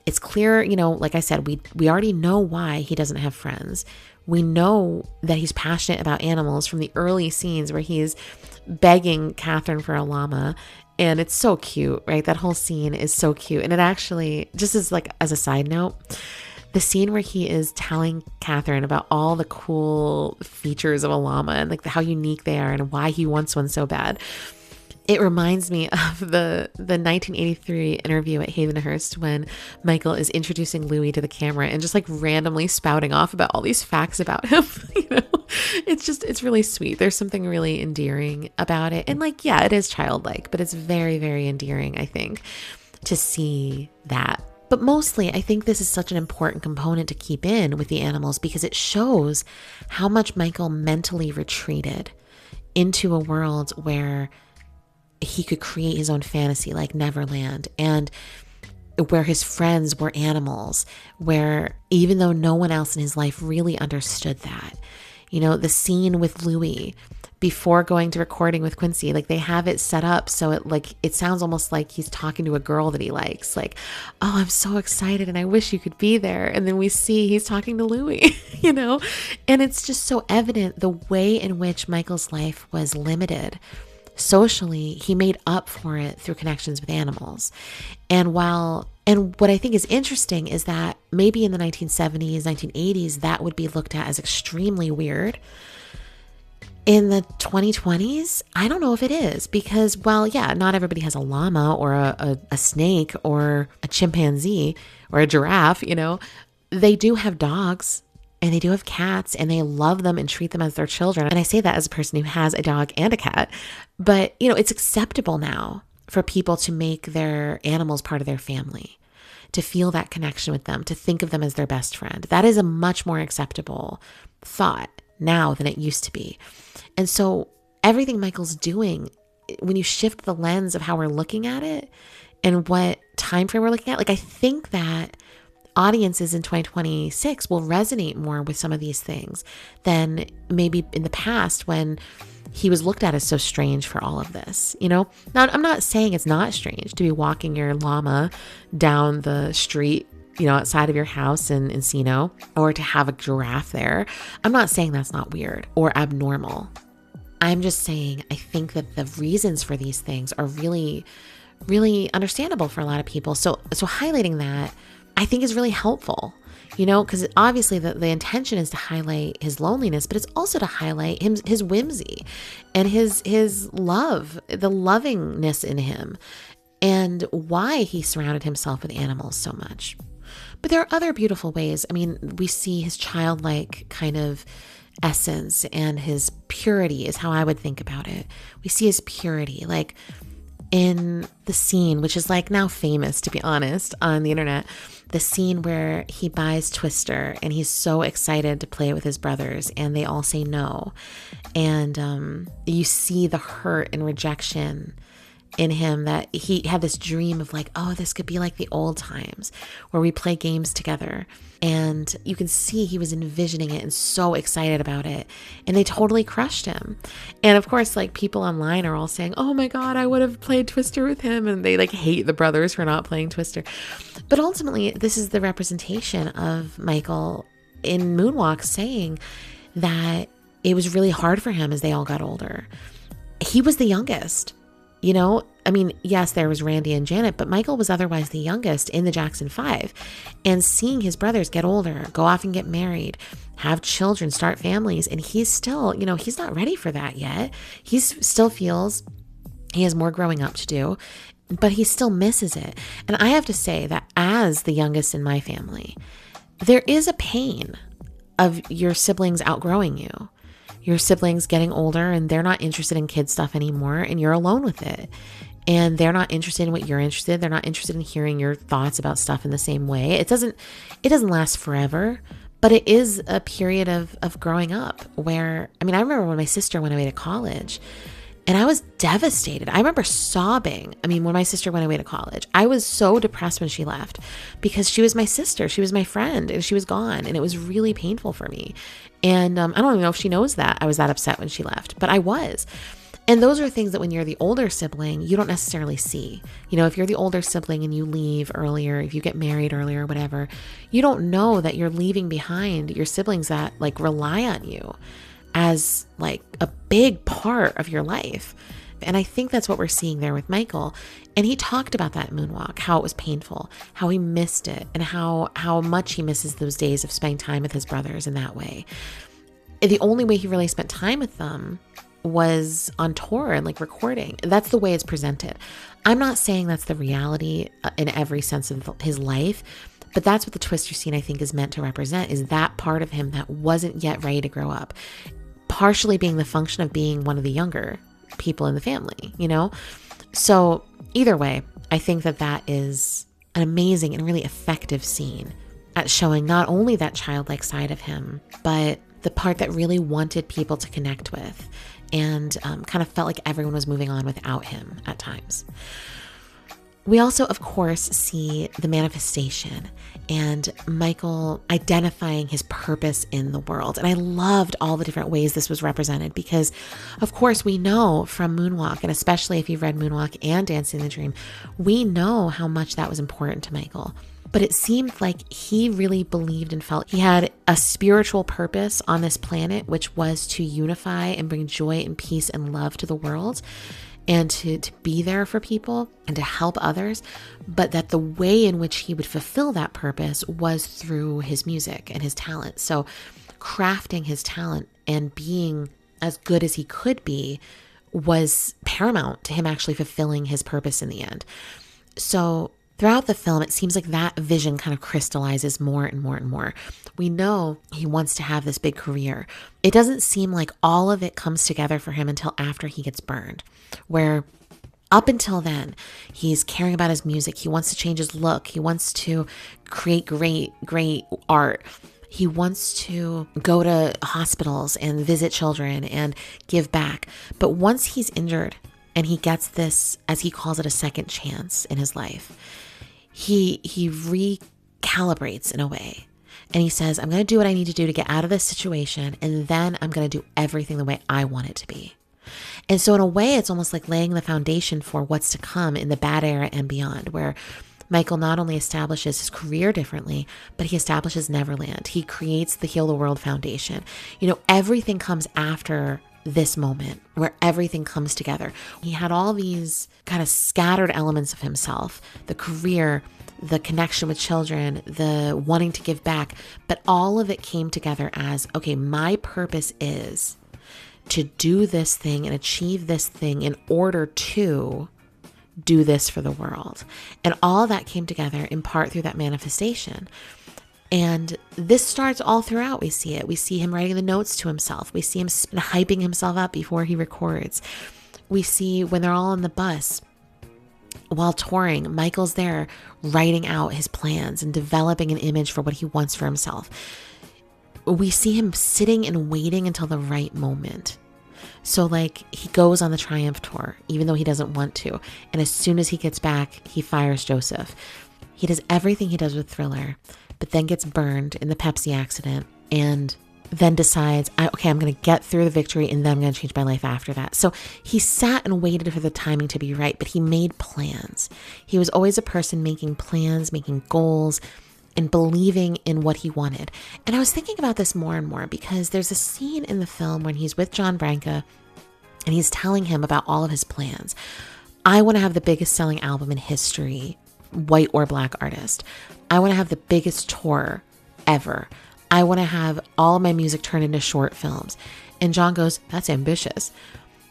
It's clear, like I said, we already know why he doesn't have friends. We know that he's passionate about animals from the early scenes where he's begging Catherine for a llama. And it's so cute, right? That whole scene is so cute. And it actually, just as a side note, the scene where he is telling Catherine about all the cool features of a llama and how unique they are and why he wants one so bad. It reminds me of the 1983 interview at Havenhurst when Michael is introducing Louis to the camera and just randomly spouting off about all these facts about him. It's really sweet. There's something really endearing about it. And yeah, it is childlike, but it's very, very endearing, I think, to see that. But mostly, I think this is such an important component to keep in with the animals because it shows how much Michael mentally retreated into a world where he could create his own fantasy like Neverland, and where his friends were animals, where even though no one else in his life really understood that, the scene with Louis before going to recording with Quincy, they have it set up so it sounds almost like he's talking to a girl that he likes, oh, I'm so excited and I wish you could be there. And then we see he's talking to Louis, and it's just so evident the way in which Michael's life was limited. Socially, he made up for it through connections with animals. And what I think is interesting is that maybe in the 1970s, 1980s, that would be looked at as extremely weird. In the 2020s, I don't know if it is because, not everybody has a llama or a snake or a chimpanzee or a giraffe, They do have dogs. And they do have cats and they love them and treat them as their children. And I say that as a person who has a dog and a cat. But, it's acceptable now for people to make their animals part of their family, to feel that connection with them, to think of them as their best friend. That is a much more acceptable thought now than it used to be. And so everything Michael's doing, when you shift the lens of how we're looking at it and what time frame we're looking at, I think that audiences in 2026 will resonate more with some of these things than maybe in the past when he was looked at as so strange for all of this, Now, I'm not saying it's not strange to be walking your llama down the street, outside of your house in Encino, or to have a giraffe there. I'm not saying that's not weird or abnormal. I'm just saying I think that the reasons for these things are really, really understandable for a lot of people. So highlighting that, I think is really helpful, because obviously the intention is to highlight his loneliness, but it's also to highlight his whimsy and his love, the lovingness in him, and why he surrounded himself with animals so much. But there are other beautiful ways. I mean, we see his childlike kind of essence and his purity is how I would think about it. We see his purity, in the scene, which is now famous, to be honest, on the internet, the scene where he buys Twister and he's so excited to play with his brothers and they all say no. And you see the hurt and rejection in him, that he had this dream of this could be like the old times where we play games together. And you can see he was envisioning it and so excited about it. And they totally crushed him. And of course, people online are all saying, oh my God, I would have played Twister with him. And they hate the brothers for not playing Twister. But ultimately, this is the representation of Michael in Moonwalk saying that it was really hard for him as they all got older. He was the youngest. I mean, yes, there was Randy and Janet, but Michael was otherwise the youngest in the Jackson 5. And seeing his brothers get older, go off and get married, have children, start families, and he's still, he's not ready for that yet. He still feels He has more growing up to do, but he still misses it. And I have to say that as the youngest in my family, there is a pain of your siblings outgrowing you, your siblings getting older and they're not interested in kid stuff anymore and you're alone with it. And they're not interested in what you're interested in. They're not interested in hearing your thoughts about stuff in the same way. It doesn't last forever, but it is a period of growing up where, I remember when my sister went away to college and I was devastated. I remember sobbing. When my sister went away to college, I was so depressed when she left because she was my sister. She was my friend and she was gone. And it was really painful for me. And I don't even know if she knows that I was that upset when she left, but I was. And those are things that when you're the older sibling, you don't necessarily see. If you're the older sibling and you leave earlier, if you get married earlier or whatever, you don't know that you're leaving behind your siblings that rely on you as a big part of your life. And I think that's what we're seeing there with Michael. And he talked about that Moonwalk, how it was painful, how he missed it, and how much he misses those days of spending time with his brothers in that way. And the only way he really spent time with them was on tour and recording. That's the way it's presented. I'm not saying that's the reality in every sense of his life, but that's what the Twister scene I think is meant to represent, is that part of him that wasn't yet ready to grow up, partially being the function of being one of the younger people in the family, So either way, I think that is an amazing and really effective scene at showing not only that childlike side of him, but the part that really wanted people to connect with and kind of felt like everyone was moving on without him at times. We also, of course, see the manifestation and Michael identifying his purpose in the world. And I loved all the different ways this was represented because, of course, we know from Moonwalk, and especially if you've read Moonwalk and Dancing the Dream, we know how much that was important to Michael. But it seemed like he really believed and felt he had a spiritual purpose on this planet, which was to unify and bring joy and peace and love to the world and to be there for people and to help others. But that the way in which he would fulfill that purpose was through his music and his talent. So crafting his talent and being as good as he could be was paramount to him actually fulfilling his purpose in the end. So throughout the film, it seems like that vision kind of crystallizes more and more and more. We know he wants to have this big career. It doesn't seem like all of it comes together for him until after he gets burned, where up until then, he's caring about his music. He wants to change his look. He wants to create great art. He wants to go to hospitals and visit children and give back. But once he's injured and he gets this, as he calls it, a second chance in his life, he recalibrates in a way. And he says, I'm going to do what I need to do to get out of this situation. And then I'm going to do everything the way I want it to be. And so in a way, it's almost like laying the foundation for what's to come in the bad era and beyond, where Michael not only establishes his career differently, but he establishes Neverland. He creates the Heal the World Foundation. Everything comes after this moment where everything comes together. He had all these kind of scattered elements of himself, the career, the connection with children, the wanting to give back, but all of it came together as, okay, my purpose is to do this thing and achieve this thing in order to do this for the world. And all that came together in part through that manifestation. And this starts all throughout. We see it. We see him writing the notes to himself. We see him hyping himself up before he records. We see when they're all on the bus while touring, Michael's there writing out his plans and developing an image for what he wants for himself. We see him sitting and waiting until the right moment. So he goes on the Triumph tour, even though he doesn't want to. And as soon as he gets back, he fires Joseph. He does everything he does with Thriller, but then gets burned in the Pepsi accident and then decides, I'm going to get through the victory and then I'm going to change my life after that. So he sat and waited for the timing to be right, but he made plans. He was always a person making plans, making goals, and believing in what he wanted. And I was thinking about this more and more because there's a scene in the film when he's with John Branca and he's telling him about all of his plans. I want to have the biggest selling album in history, white or black artist. I want to have the biggest tour ever. I want to have all of my music turned into short films. And John goes, that's ambitious.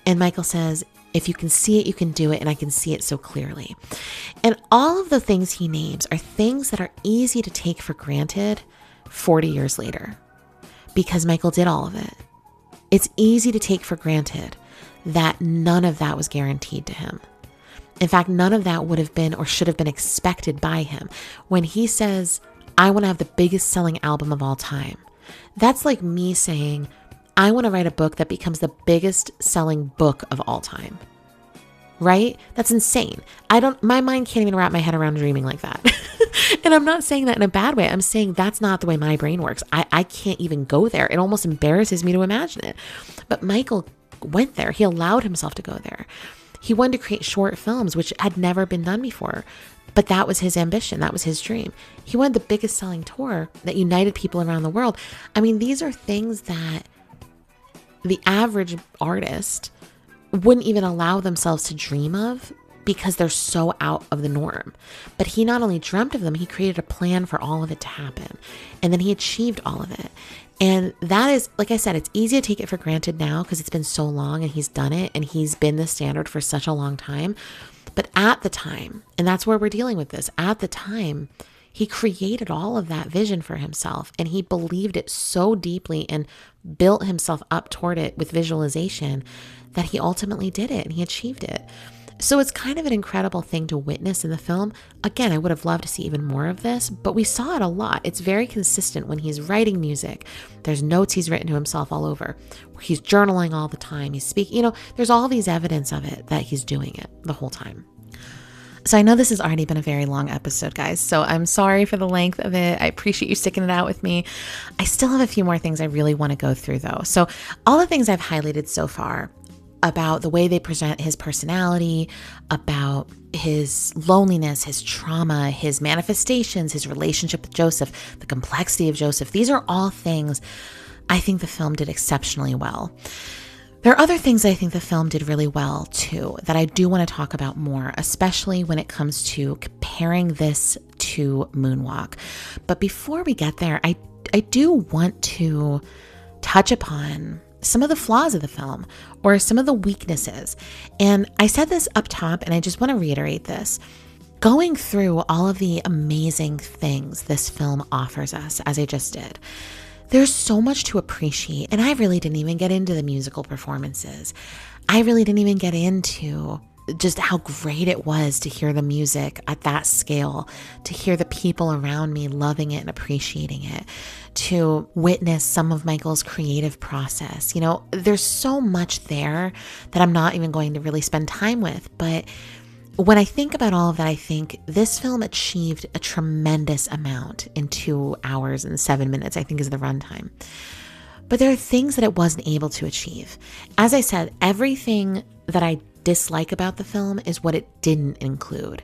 And Michael says, If you can see it, you can do it. And I can see it so clearly. And all of the things he names are things that are easy to take for granted 40 years later, because Michael did all of it. It's easy to take for granted that none of that was guaranteed to him. In fact, none of that would have been or should have been expected by him. When he says, I want to have the biggest selling album of all time, that's like me saying, I want to write a book that becomes the biggest selling book of all time. Right? That's insane. My mind can't even wrap my head around dreaming like that. And I'm not saying that in a bad way. I'm saying that's not the way my brain works. I can't even go there. It almost embarrasses me to imagine it. But Michael went there. He allowed himself to go there. He wanted to create short films, which had never been done before. But that was his ambition. That was his dream. He wanted the biggest selling tour that united people around the world. I mean, these are things that the average artist wouldn't even allow themselves to dream of because they're so out of the norm. But he not only dreamt of them, he created a plan for all of it to happen. And then he achieved all of it. And that is, like I said, it's easy to take it for granted now because it's been so long and he's done it and he's been the standard for such a long time. But at the time, and that's where we're dealing with this, at the time, he created all of that vision for himself and he believed it so deeply and built himself up toward it with visualization that he ultimately did it and he achieved it. So it's kind of an incredible thing to witness in the film. Again, I would have loved to see even more of this, but we saw it a lot. It's very consistent when he's writing music. There's notes he's written to himself all over. He's journaling all the time. He's speaking, there's all these evidence of it that he's doing it the whole time. So I know this has already been a very long episode, guys, so I'm sorry for the length of it. I appreciate you sticking it out with me. I still have a few more things I really want to go through, though. So all the things I've highlighted so far about the way they present his personality, about his loneliness, his trauma, his manifestations, his relationship with Joseph, the complexity of Joseph, these are all things I think the film did exceptionally well. There are other things I think the film did really well too that I do want to talk about more, especially when it comes to comparing this to Moonwalk. But before we get there, I do want to touch upon some of the flaws of the film or some of the weaknesses. And I said this up top and I just want to reiterate this. Going through all of the amazing things this film offers us, as I just did, there's so much to appreciate. And I really didn't even get into the musical performances. I really didn't even get into just how great it was to hear the music at that scale, to hear the people around me loving it and appreciating it, to witness some of Michael's creative process. There's so much there that I'm not even going to really spend time with. But when I think about all of that, I think this film achieved a tremendous amount in 2 hours and 7 minutes, I think is the runtime. But there are things that it wasn't able to achieve. As I said, everything that I dislike about the film is what it didn't include.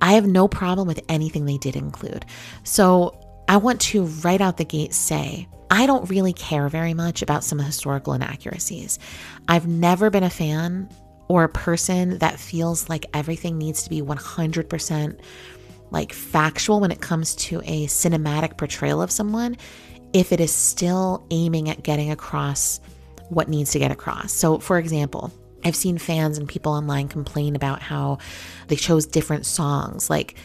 I have no problem with anything they did include. So I want to right out the gate say, I don't really care very much about some historical inaccuracies. I've never been a fan or a person that feels like everything needs to be 100% like factual when it comes to a cinematic portrayal of someone, if it is still aiming at getting across what needs to get across. So for example, I've seen fans and people online complain about how they chose different songs. Like,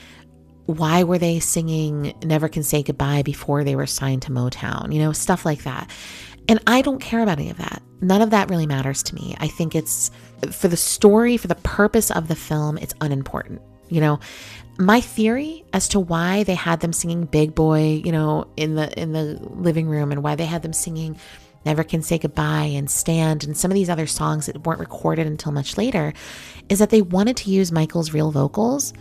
why were they singing Never Can Say Goodbye before they were signed to Motown? Stuff like that. And I don't care about any of that. None of that really matters to me. I think it's for the story, for the purpose of the film, it's unimportant. My theory as to why they had them singing Big Boy, in the living room, and why they had them singing Never Can Say Goodbye and Stand and some of these other songs that weren't recorded until much later, is that they wanted to use Michael's real vocals,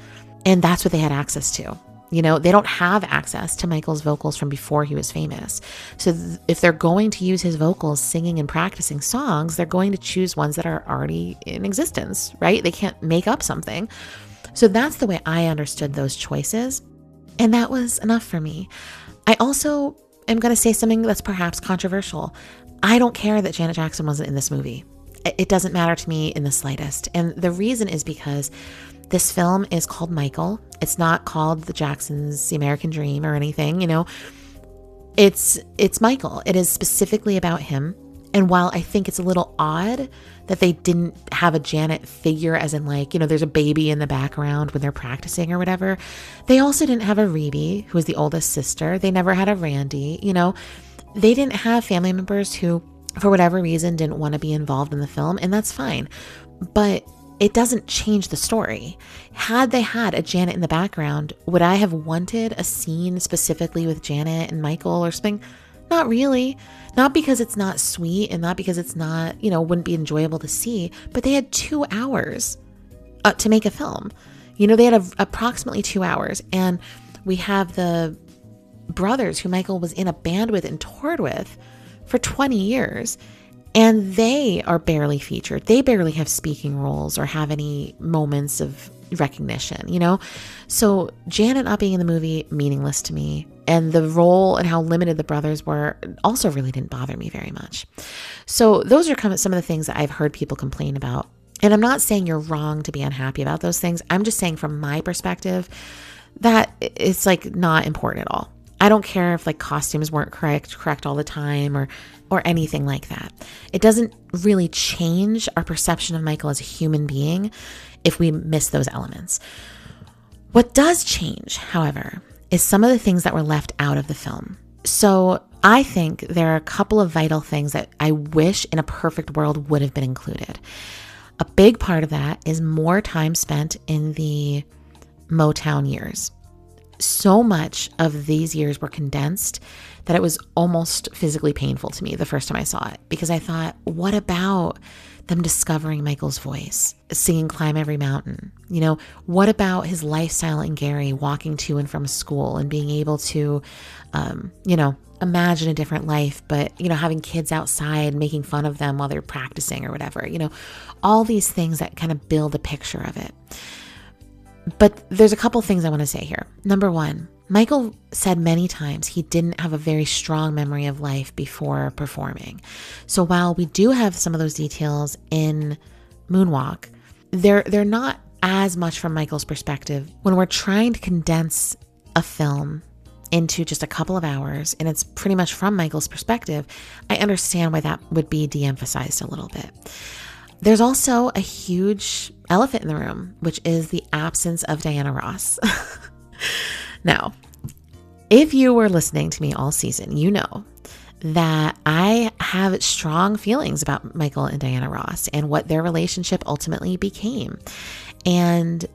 and that's what they had access to. They don't have access to Michael's vocals from before he was famous. So if they're going to use his vocals singing and practicing songs, they're going to choose ones that are already in existence, right? They can't make up something. So that's the way I understood those choices. And that was enough for me. I also am going to say something that's perhaps controversial. I don't care that Janet Jackson wasn't in this movie. It doesn't matter to me in the slightest. And the reason is because this film is called Michael. It's not called The Jacksons, The American Dream or anything, It's Michael. It is specifically about him. And while I think it's a little odd that they didn't have a Janet figure, as in like, there's a baby in the background when they're practicing or whatever, they also didn't have a Reedy, who was the oldest sister. They never had a Randy, They didn't have family members who, for whatever reason, didn't want to be involved in the film, and that's fine. But it doesn't change the story. Had they had a Janet in the background, would I have wanted a scene specifically with Janet and Michael or something? Not really. Not because it's not sweet and not because it's not, wouldn't be enjoyable to see, but they had 2 hours to make a film. They had approximately 2 hours, and we have the brothers who Michael was in a band with and toured with for 20 years, and they are barely featured. They barely have speaking roles or have any moments of recognition, So Janet not being in the movie, meaningless to me. And the role and how limited the brothers were also really didn't bother me very much. So those are kind of some of the things that I've heard people complain about. And I'm not saying you're wrong to be unhappy about those things. I'm just saying from my perspective that it's like not important at all. I don't care if like costumes weren't correct all the time or anything like that. It doesn't really change our perception of Michael as a human being if we miss those elements. What does change, however, is some of the things that were left out of the film. So I think there are a couple of vital things that I wish in a perfect world would have been included. A big part of that is more time spent in the Motown years. So much of these years were condensed that it was almost physically painful to me the first time I saw it, because I thought, what about them discovering Michael's voice, singing Climb Every Mountain? What about his lifestyle in Gary, walking to and from school and being able to, imagine a different life, but, having kids outside, making fun of them while they're practicing or whatever, all these things that kind of build a picture of it. But there's a couple things I want to say here. Number one, Michael said many times he didn't have a very strong memory of life before performing. So while we do have some of those details in Moonwalk, they're not as much from Michael's perspective. When we're trying to condense a film into just a couple of hours, and it's pretty much from Michael's perspective, I understand why that would be de-emphasized a little bit. There's also a huge elephant in the room, which is the absence of Diana Ross. Now, if you were listening to me all season, you know that I have strong feelings about Michael and Diana Ross and what their relationship ultimately became. And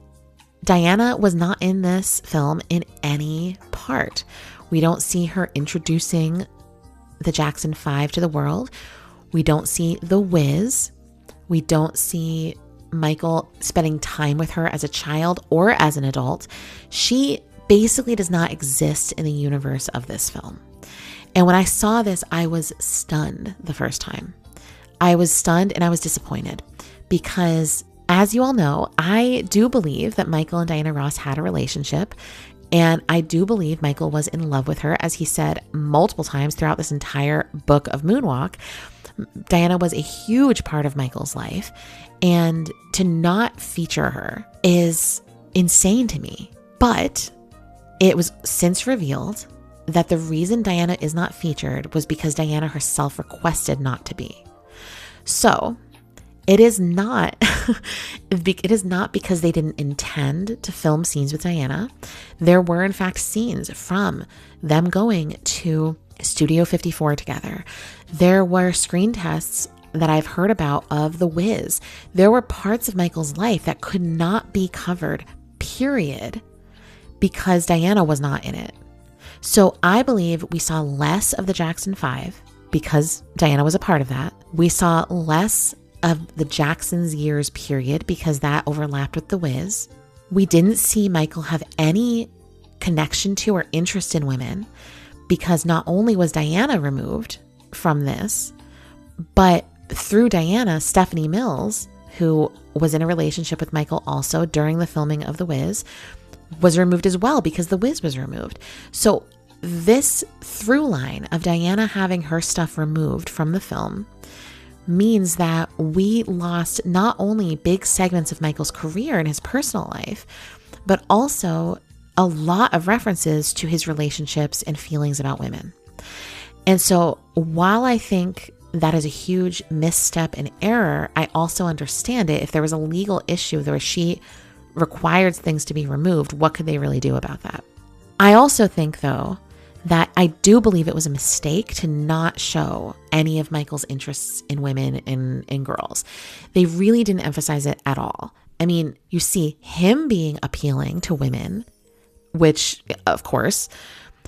Diana was not in this film in any part. We don't see her introducing the Jackson 5 to the world. We don't see the Wiz. We don't see Michael spending time with her as a child or as an adult. She basically does not exist in the universe of this film. And when I saw this, I was stunned the first time. I was stunned and I was disappointed because, as you all know, I do believe that Michael and Diana Ross had a relationship. And I do believe Michael was in love with her, as he said multiple times throughout this entire book of Moonwalk. Diana was a huge part of Michael's life, and to not feature her is insane to me. But it was since revealed that the reason Diana is not featured was because Diana herself requested not to be. So it is not because they didn't intend to film scenes with Diana. There were in fact scenes from them going to Studio 54 together. There were screen tests that I've heard about of The Wiz. There were parts of Michael's life that could not be covered, period, because Diana was not in it. So I believe we saw less of the Jackson 5 because Diana was a part of that. We saw less of the Jackson's years, period, because that overlapped with The Wiz. We didn't see Michael have any connection to or interest in women because not only was Diana removed from this, but through Diana, Stephanie Mills, who was in a relationship with Michael also during the filming of The Wiz, was removed as well because The Wiz was removed. So this through line of Diana having her stuff removed from the film means that we lost not only big segments of Michael's career and his personal life, but also a lot of references to his relationships and feelings about women. And so while I think that is a huge misstep and error, I also understand it. If there was a legal issue where she required things to be removed, what could they really do about that? I also think, though, that I do believe it was a mistake to not show any of Michael's interests in women and girls. They really didn't emphasize it at all. I mean, you see him being appealing to women, which, of course,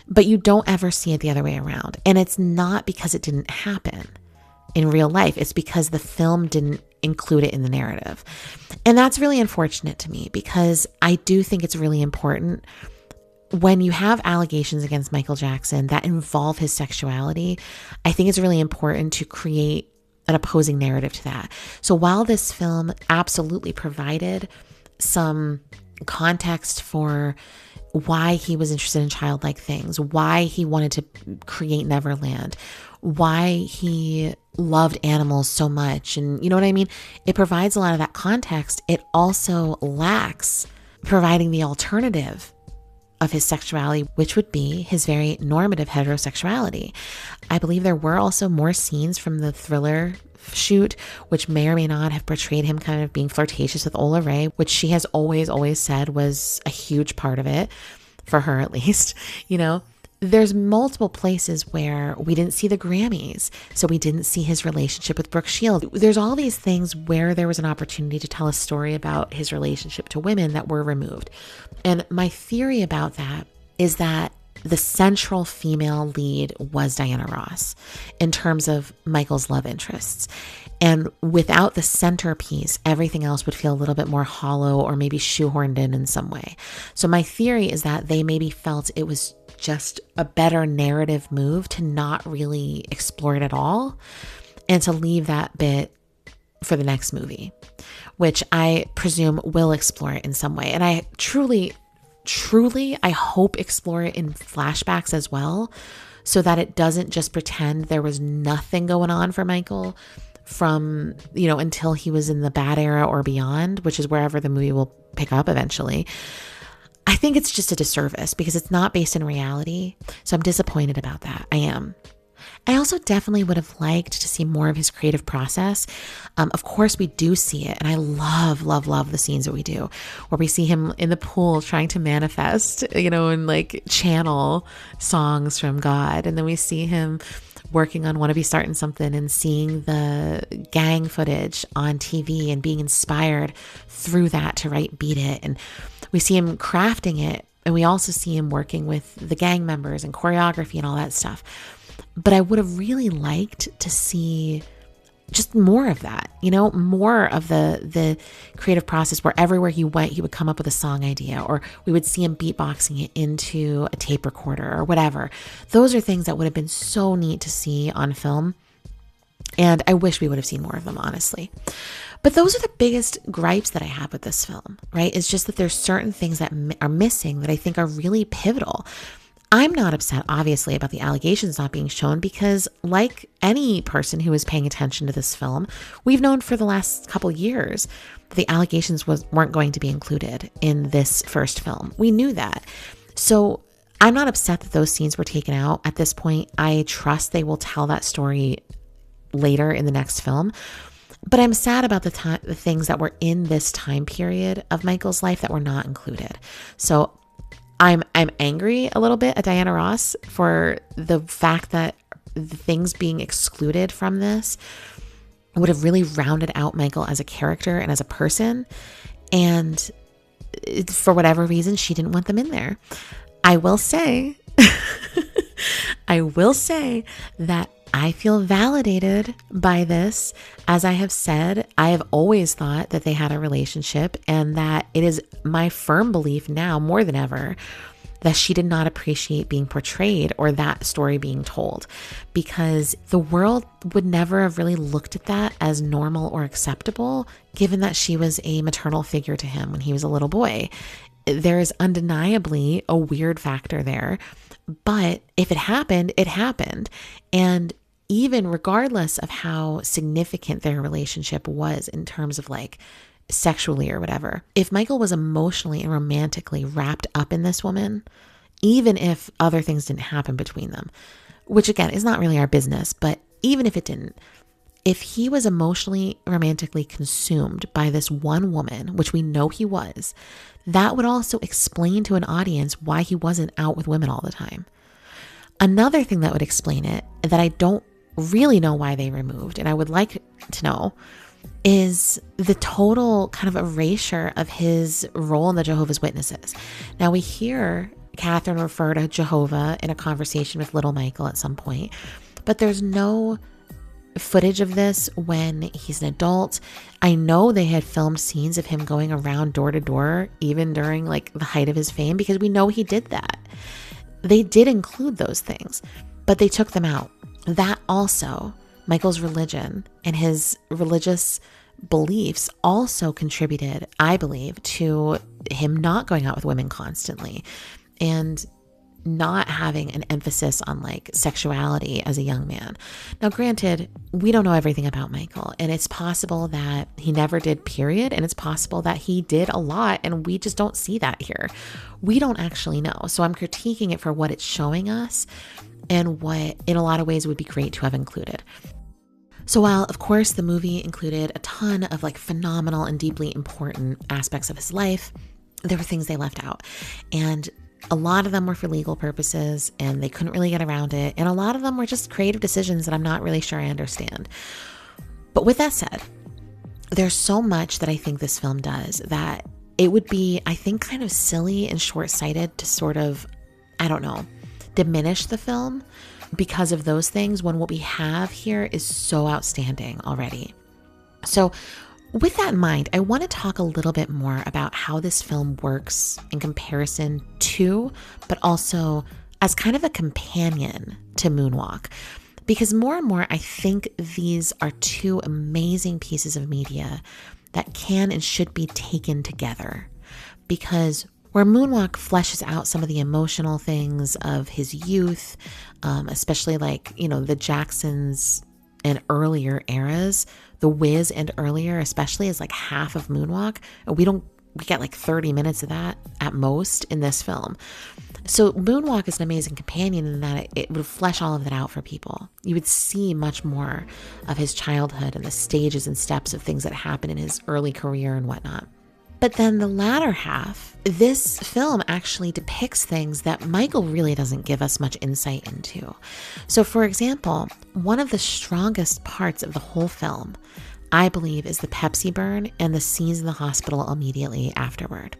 but you don't ever see it the other way around. And it's not because it didn't happen in real life. It's because the film didn't include it in the narrative. And that's really unfortunate to me, because I do think it's really important when you have allegations against Michael Jackson that involve his sexuality. I think it's really important to create an opposing narrative to that. So while this film absolutely provided some context for why he was interested in childlike things, why he wanted to create Neverland, why he loved animals so much, and you know what I mean? It provides a lot of that context. It also lacks providing the alternative of his sexuality, which would be his very normative heterosexuality. I believe there were also more scenes from the Thriller shoot, which may or may not have portrayed him kind of being flirtatious with Ola Ray, which she has always said was a huge part of it, for her at least. You know, there's multiple places where we didn't see the Grammys, so we didn't see his relationship with Brooke Shields. There's all these things where there was an opportunity to tell a story about his relationship to women that were removed. And my theory about that is that the central female lead was Diana Ross in terms of Michael's love interests. And without the centerpiece, everything else would feel a little bit more hollow or maybe shoehorned in some way. So my theory is that they maybe felt it was just a better narrative move to not really explore it at all and to leave that bit for the next movie, which I presume will explore it in some way. And I truly, I hope explore it in flashbacks as well, so that it doesn't just pretend there was nothing going on for Michael from, you know, until he was in the bad era or beyond, which is wherever the movie will pick up eventually. I think it's just a disservice because it's not based in reality. So I'm disappointed about that. I am. I also definitely would have liked to see more of his creative process. Of course, we do see it. And I love the scenes that we do where we see him in the pool trying to manifest, you know, and like channel songs from God. And then we see him working on Wanna Be Startin' Something and seeing the gang footage on TV and being inspired through that to write Beat It. And we see him crafting it. And we also see him working with the gang members and choreography and all that stuff. But I would have really liked to see just more of that, you know, more of the creative process where everywhere he went, he would come up with a song idea, or we would see him beatboxing it into a tape recorder or whatever. Those are things that would have been so neat to see on film. And I wish we would have seen more of them, honestly. But those are the biggest gripes that I have with this film, right? It's just that there's certain things that are missing that I think are really pivotal. I'm not upset, obviously, about the allegations not being shown because, like any person who is paying attention to this film, we've known for the last couple years that the allegations weren't going to be included in this first film. We knew that. So I'm not upset that those scenes were taken out. At this point, I trust they will tell that story later in the next film. But I'm sad about the things that were in this time period of Michael's life that were not included. So I'm angry a little bit at Diana Ross for the fact that the things being excluded from this would have really rounded out Michael as a character and as a person. And for whatever reason, she didn't want them in there. I will say that I feel validated by this. As I have said, I have always thought that they had a relationship, and that it is my firm belief now more than ever that she did not appreciate being portrayed or that story being told, because the world would never have really looked at that as normal or acceptable, given that she was a maternal figure to him when he was a little boy. There is undeniably a weird factor there, but if it happened, it happened. And even regardless of how significant their relationship was in terms of like sexually or whatever, if Michael was emotionally and romantically wrapped up in this woman, even if other things didn't happen between them, which again is not really our business, but even if it didn't, if he was emotionally, romantically consumed by this one woman, which we know he was, that would also explain to an audience why he wasn't out with women all the time. Another thing that would explain it, that I don't really know why they removed, and I would like to know, is the total kind of erasure of his role in the Jehovah's Witnesses. Now we hear Catherine refer to Jehovah in a conversation with little Michael at some point, but there's no footage of this when he's an adult. I know they had filmed scenes of him going around door to door, even during like the height of his fame, because we know he did that. They did include those things, but they took them out. That also, Michael's religion and his religious beliefs also contributed, I believe, to him not going out with women constantly and not having an emphasis on like sexuality as a young man. Now, granted, we don't know everything about Michael, and it's possible that he never did, period. And it's possible that he did a lot and we just don't see that here. We don't actually know. So I'm critiquing it for what it's showing us and what in a lot of ways would be great to have included. So while, of course, the movie included a ton of like phenomenal and deeply important aspects of his life, there were things they left out. And a lot of them were for legal purposes and they couldn't really get around it. And a lot of them were just creative decisions that I'm not really sure I understand. But with that said, there's so much that I think this film does that it would be, I think, kind of silly and short-sighted to sort of, I don't know, diminish the film because of those things when what we have here is so outstanding already. So with that in mind, I want to talk a little bit more about how this film works in comparison to, but also as kind of a companion to Moonwalk. Because more and more, I think these are two amazing pieces of media that can and should be taken together. Because where Moonwalk fleshes out some of the emotional things of his youth, especially like, you know, the Jacksons and earlier eras, The Wiz and earlier, especially, is like half of Moonwalk. We get like 30 minutes of that at most in this film. So Moonwalk is an amazing companion in that it would flesh all of that out for people. You would see much more of his childhood and the stages and steps of things that happened in his early career and whatnot. But then the latter half, this film actually depicts things that Michael really doesn't give us much insight into. So for example, one of the strongest parts of the whole film, I believe, is the Pepsi burn and the scenes in the hospital immediately afterward.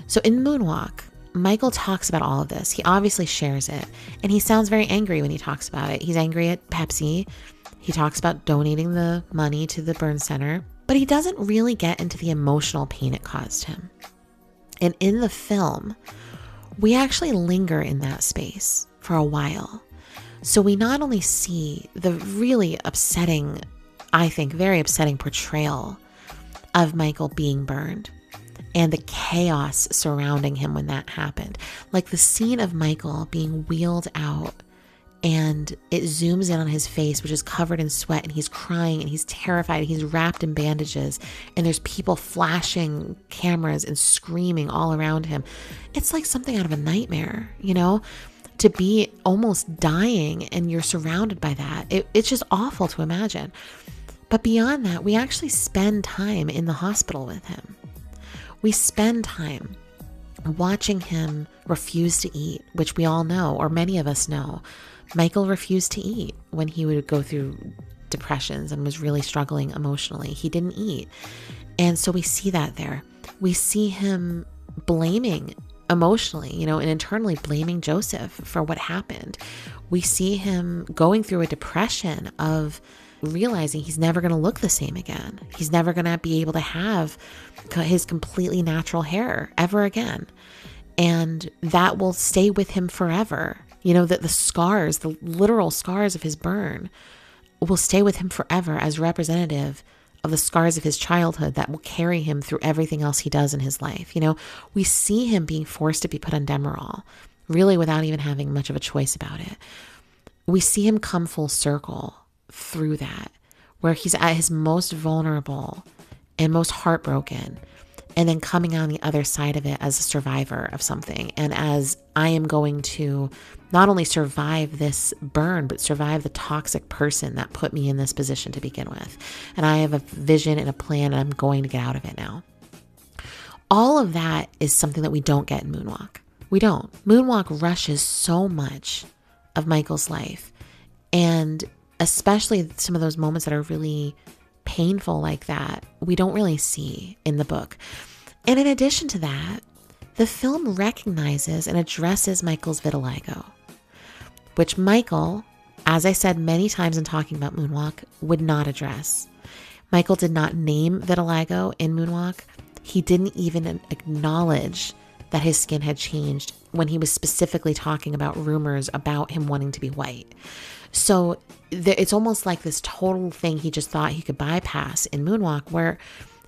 So in Moonwalk, Michael talks about all of this. He obviously shares it, and he sounds very angry when he talks about it. He's angry at Pepsi. He talks about donating the money to the burn center, but he doesn't really get into the emotional pain it caused him. And in the film, we actually linger in that space for a while. So we not only see the really upsetting, I think very upsetting portrayal of Michael being burned and the chaos surrounding him when that happened. Like the scene of Michael being wheeled out and it zooms in on his face, which is covered in sweat, and he's crying and he's terrified. He's wrapped in bandages and there's people flashing cameras and screaming all around him. It's like something out of a nightmare, you know, to be almost dying and you're surrounded by that. It's just awful to imagine. But beyond that, we actually spend time in the hospital with him. We spend time watching him refuse to eat, which we all know, or many of us know. Michael refused to eat when he would go through depressions and was really struggling emotionally. He didn't eat. And so we see that there. We see him blaming emotionally, you know, and internally blaming Joseph for what happened. We see him going through a depression of realizing he's never going to look the same again. He's never going to be able to have his completely natural hair ever again. And that will stay with him forever. You know, that the scars, the literal scars of his burn will stay with him forever as representative of the scars of his childhood that will carry him through everything else he does in his life. You know, we see him being forced to be put on Demerol, really without even having much of a choice about it. We see him come full circle through that, where he's at his most vulnerable and most heartbroken. and then coming on the other side of it as a survivor of something. And as I am going to not only survive this burn, but survive the toxic person that put me in this position to begin with. And I have a vision and a plan, and I'm going to get out of it now. All of that is something that we don't get in Moonwalk. We don't. Moonwalk rushes so much of Michael's life. And especially some of those moments that are really painful like that, we don't really see in the book. And in addition to that, the film recognizes and addresses Michael's vitiligo, which Michael, as I said many times in talking about Moonwalk, would not address. Michael did not name vitiligo in Moonwalk. He didn't even acknowledge that his skin had changed when he was specifically talking about rumors about him wanting to be white. So it's almost like this total thing he just thought he could bypass in Moonwalk, where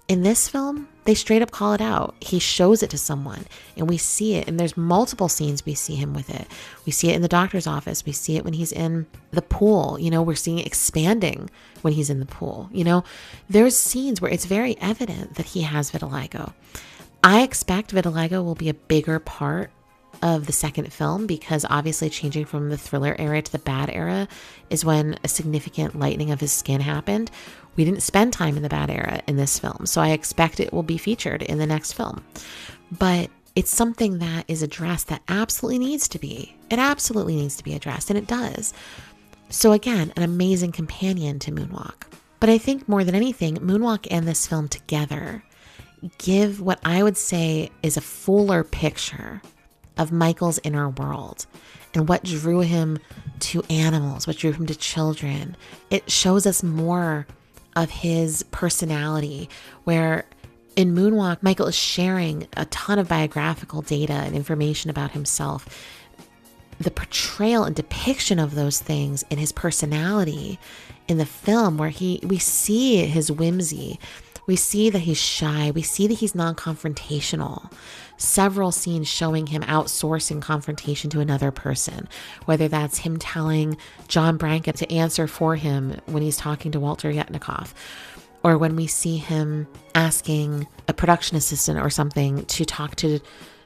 in this film, they straight up call it out. He shows it to someone and we see it. And there's multiple scenes we see him with it. We see it in the doctor's office. We see it when he's in the pool. We're seeing it expanding when he's in the pool. There's scenes where it's very evident that he has vitiligo. I expect vitiligo will be a bigger part of the second film, because obviously changing from the thriller era to the bad era is when a significant lightening of his skin happened. We didn't spend time in the bad era in this film, so I expect it will be featured in the next film. But it's something that is addressed that absolutely needs to be. It absolutely needs to be addressed, and it does. So again, an amazing companion to Moonwalk. But I think more than anything, Moonwalk and this film together give what I would say is a fuller picture of Michael's inner world and what drew him to animals, what drew him to children. It shows us more of his personality, where in Moonwalk, Michael is sharing a ton of biographical data and information about himself. The portrayal and depiction of those things in his personality in the film, where we see his whimsy, we see that he's shy, we see that he's non-confrontational. Several scenes showing him outsourcing confrontation to another person, whether that's him telling John Branca to answer for him when he's talking to Walter Yetnikoff, or when we see him asking a production assistant or something to talk to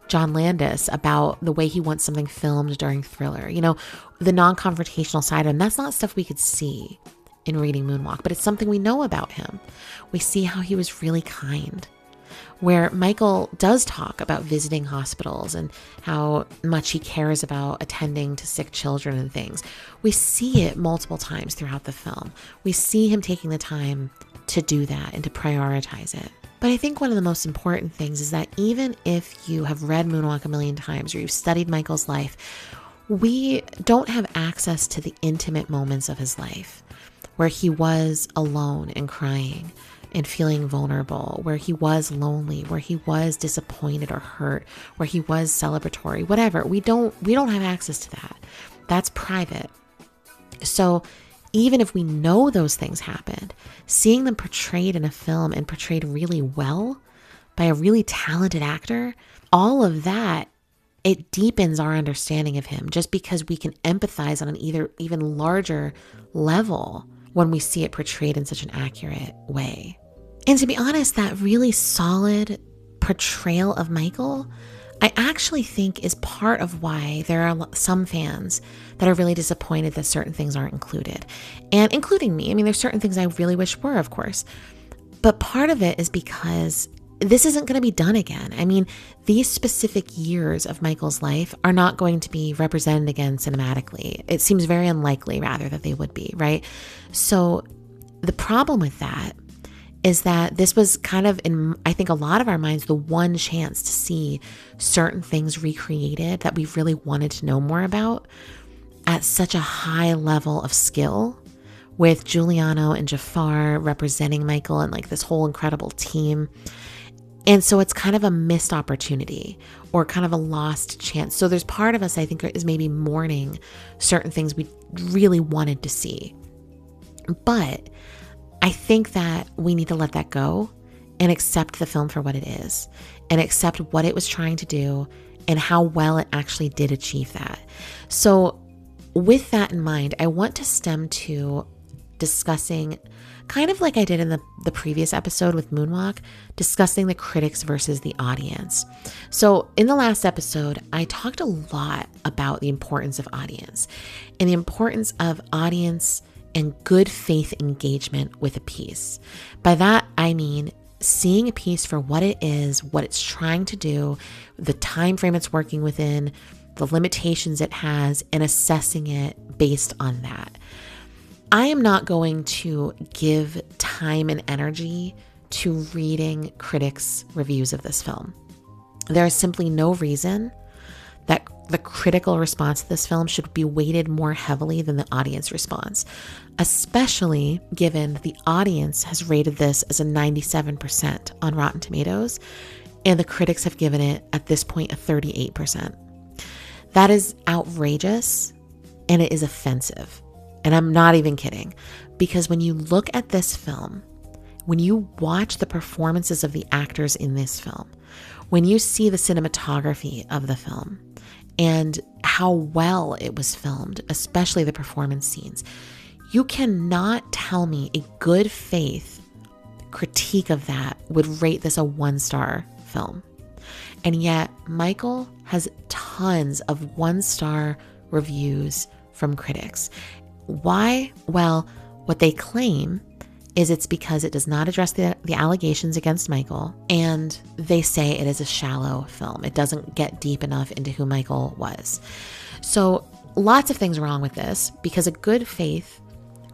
John Landis about the way he wants something filmed during Thriller. The non-confrontational side of him, that's not stuff we could see in reading Moonwalk, but it's something we know about him. We see how he was really kind, where Michael does talk about visiting hospitals and how much he cares about attending to sick children and things. We see it multiple times throughout the film. We see him taking the time to do that and to prioritize it. But I think one of the most important things is that even if you have read Moonwalk a million times or you've studied Michael's life, we don't have access to the intimate moments of his life where he was alone and crying and feeling vulnerable, where he was lonely, where he was disappointed or hurt, where he was celebratory, whatever. We don't have access to that. That's private. So even if we know those things happened, seeing them portrayed in a film and portrayed really well by a really talented actor, all of that, it deepens our understanding of him, just because we can empathize on an even larger level when we see it portrayed in such an accurate way. And to be honest, that really solid portrayal of Michael, I actually think is part of why there are some fans that are really disappointed that certain things aren't included. And including me. I mean, there's certain things I really wish were, of course. But part of it is because this isn't going to be done again. I mean, these specific years of Michael's life are not going to be represented again cinematically. It seems very unlikely, rather, that they would be, right? So the problem with that is that this was kind of, in I think a lot of our minds, the one chance to see certain things recreated that we really wanted to know more about at such a high level of skill, with Giuliano and Jafar representing Michael and like this whole incredible team. And so it's kind of a missed opportunity, or kind of a lost chance. So there's part of us, I think, is maybe mourning certain things we really wanted to see. But I think that we need to let that go and accept the film for what it is, and accept what it was trying to do and how well it actually did achieve that. So with that in mind, I want to stem to discussing, kind of like I did in the previous episode with Moonwalk, discussing the critics versus the audience. So in the last episode, I talked a lot about the importance of audience and the importance of audience and good faith engagement with a piece. By that, I mean seeing a piece for what it is, what it's trying to do, the time frame it's working within, the limitations it has, and assessing it based on that. I am not going to give time and energy to reading critics' reviews of this film. There is simply no reason that the critical response to this film should be weighted more heavily than the audience response, especially given the audience has rated this as a 97% on Rotten Tomatoes, and the critics have given it at this point a 38%. That is outrageous, and it is offensive. And I'm not even kidding, because when you look at this film, when you watch the performances of the actors in this film, when you see the cinematography of the film and how well it was filmed, especially the performance scenes, you cannot tell me a good faith critique of that would rate this a 1-star film. And yet Michael has tons of 1-star reviews from critics. Why? Well, what they claim is it's because it does not address the allegations against Michael, and they say it is a shallow film. It doesn't get deep enough into who Michael was. So lots of things wrong with this, because a good faith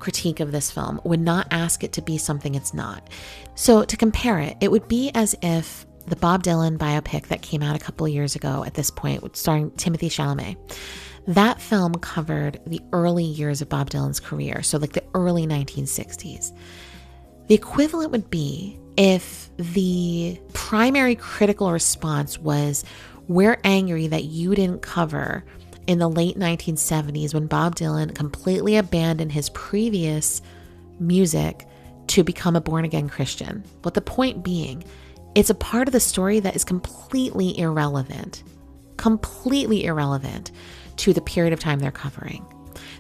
critique of this film would not ask it to be something it's not. So to compare it, it would be as if the Bob Dylan biopic that came out a couple of years ago at this point, starring Timothée Chalamet, that film covered the early years of Bob Dylan's career, so like the early 1960s. The equivalent would be if the primary critical response was, we're angry that you didn't cover in the late 1970s when Bob Dylan completely abandoned his previous music to become a born-again Christian. But the point being, it's a part of the story that is completely irrelevant to the period of time they're covering.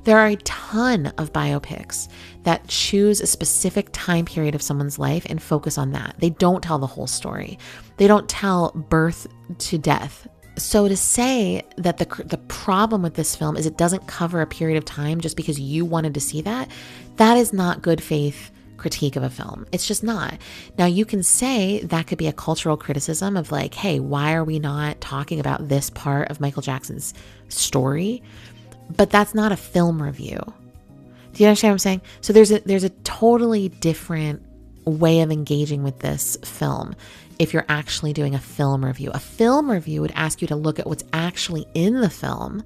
There are a ton of biopics that choose a specific time period of someone's life and focus on that. They don't tell the whole story. They don't tell birth to death. So to say that the problem with this film is it doesn't cover a period of time just because you wanted to see that, that is not good faith critique of a film. It's just not. Now you can say that could be a cultural criticism of like, hey, why are we not talking about this part of Michael Jackson's story? But that's not a film review. Do you understand what I'm saying? So there's a totally different way of engaging with this film if you're actually doing a film review. A film review would ask you to look at what's actually in the film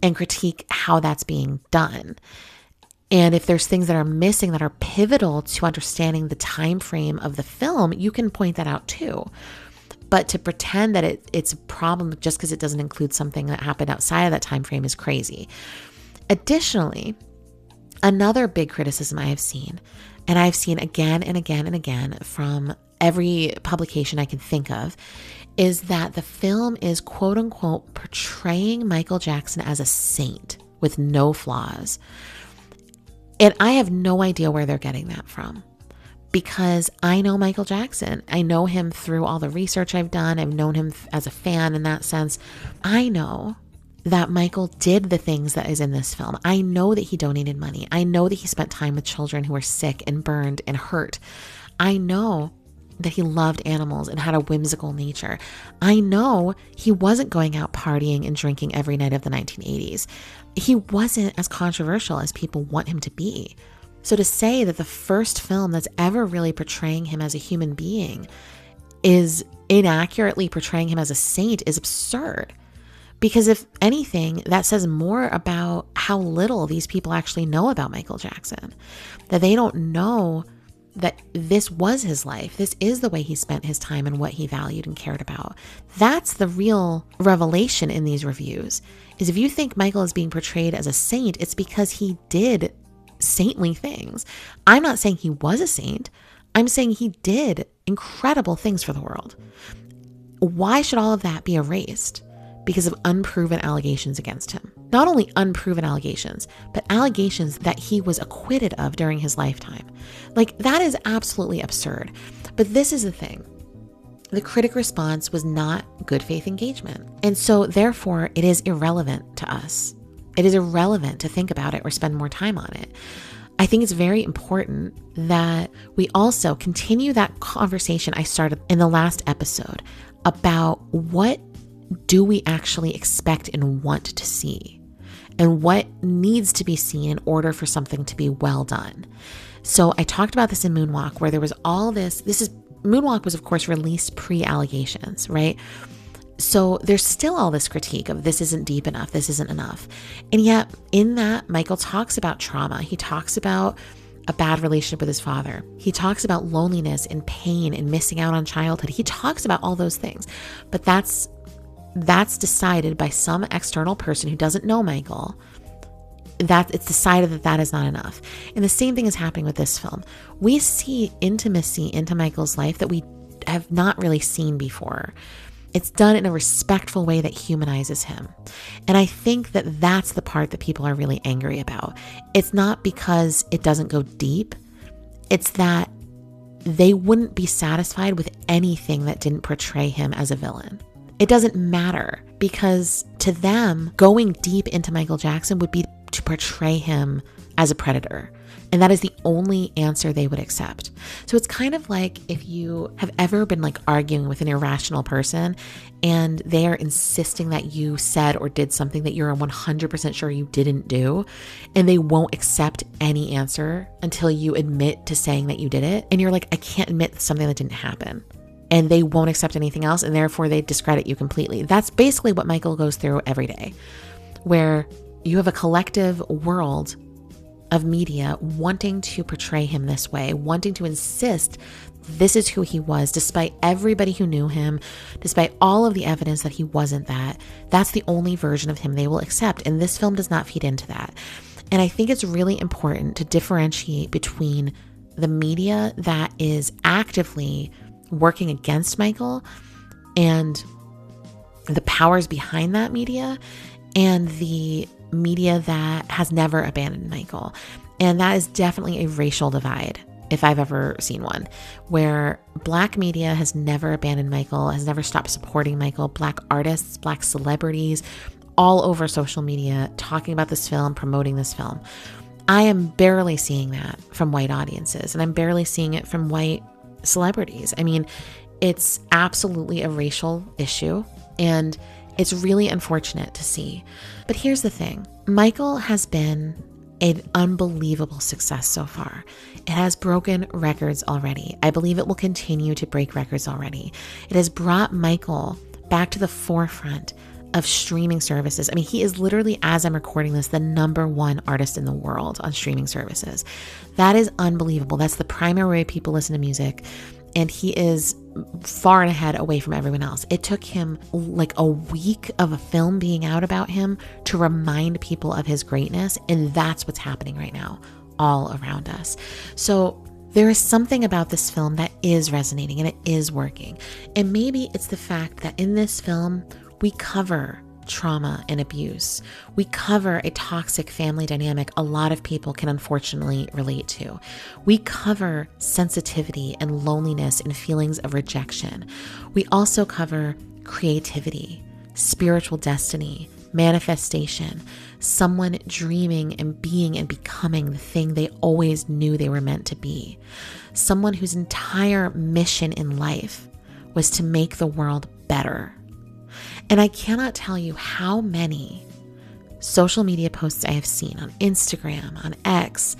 and critique how that's being done. And if there's things that are missing that are pivotal to understanding the time frame of the film, you can point that out too. But to pretend that it's a problem just because it doesn't include something that happened outside of that time frame is crazy. Additionally, another big criticism I have seen, and I've seen again and again and again from every publication I can think of, is that the film is quote unquote portraying Michael Jackson as a saint with no flaws. And I have no idea where they're getting that from, because I know Michael Jackson. I know him through all the research I've done. I've known him as a fan in that sense. I know that Michael did the things that is in this film. I know that he donated money. I know that he spent time with children who were sick and burned and hurt. I know that he loved animals and had a whimsical nature. I know he wasn't going out partying and drinking every night of the 1980s. He wasn't as controversial as people want him to be. So to say that the first film that's ever really portraying him as a human being is inaccurately portraying him as a saint is absurd. Because if anything, that says more about how little these people actually know about Michael Jackson. That they don't know that this was his life. This is the way he spent his time and what he valued and cared about. That's the real revelation in these reviews, is if you think Michael is being portrayed as a saint, it's because he did saintly things. I'm not saying he was a saint. I'm saying he did incredible things for the world. Why should all of that be erased because of unproven allegations against him? not only unproven allegations, but allegations that he was acquitted of during his lifetime. Like, that is absolutely absurd. But this is the thing. The critic response was not good faith engagement. And so therefore, it is irrelevant to us. It is irrelevant to think about it or spend more time on it. I think it's very important that we also continue that conversation I started in the last episode about what do we actually expect and want to see, and what needs to be seen in order for something to be well done. So I talked about this in Moonwalk, where there was all this. Moonwalk was, of course, released pre-allegations, right? So there's still all this critique of this isn't deep enough, this isn't enough. And yet in that, Michael talks about trauma. He talks about a bad relationship with his father. He talks about loneliness and pain and missing out on childhood. He talks about all those things. But that's decided by some external person who doesn't know Michael. That it's decided that is not enough. And the same thing is happening with this film. We see intimacy into Michael's life that we have not really seen before. It's done in a respectful way that humanizes him. And I think that that's the part that people are really angry about. It's not because it doesn't go deep. It's that they wouldn't be satisfied with anything that didn't portray him as a villain. It doesn't matter, because to them, going deep into Michael Jackson would be to portray him as a predator. And that is the only answer they would accept. So it's kind of like if you have ever been like arguing with an irrational person and they are insisting that you said or did something that you're 100% sure you didn't do, and they won't accept any answer until you admit to saying that you did it. And you're like, I can't admit something that didn't happen. And they won't accept anything else, and therefore they discredit you completely. That's basically what Michael goes through every day, where you have a collective world of media wanting to portray him this way, wanting to insist this is who he was, despite everybody who knew him, despite all of the evidence that he wasn't that. That's the only version of him they will accept. And this film does not feed into that. And I think it's really important to differentiate between the media that is actively working against Michael and the powers behind that media, and the media that has never abandoned Michael. And that is definitely a racial divide, if I've ever seen one, where Black media has never abandoned Michael, has never stopped supporting Michael. Black artists, Black celebrities, all over social media talking about this film, promoting this film. I am barely seeing that from white audiences, and I'm barely seeing it from white celebrities. I mean, it's absolutely a racial issue, and it's really unfortunate to see. But here's the thing. Michael has been an unbelievable success so far. It has broken records already. I believe it will continue to break records already. It has brought Michael back to the forefront of streaming services. I mean, he is literally, as I'm recording this, the #1 artist in the world on streaming services. That is unbelievable. That's the primary way people listen to music. And he is far and ahead away from everyone else. It took him like a week of a film being out about him to remind people of his greatness. And that's what's happening right now all around us. So there is something about this film that is resonating and it is working. And maybe it's the fact that in this film, we cover trauma and abuse. We cover a toxic family dynamic a lot of people can unfortunately relate to. We cover sensitivity and loneliness and feelings of rejection. We also cover creativity, spiritual destiny, manifestation, someone dreaming and being and becoming the thing they always knew they were meant to be. Someone whose entire mission in life was to make the world better. And I cannot tell you how many social media posts I have seen on Instagram, on X,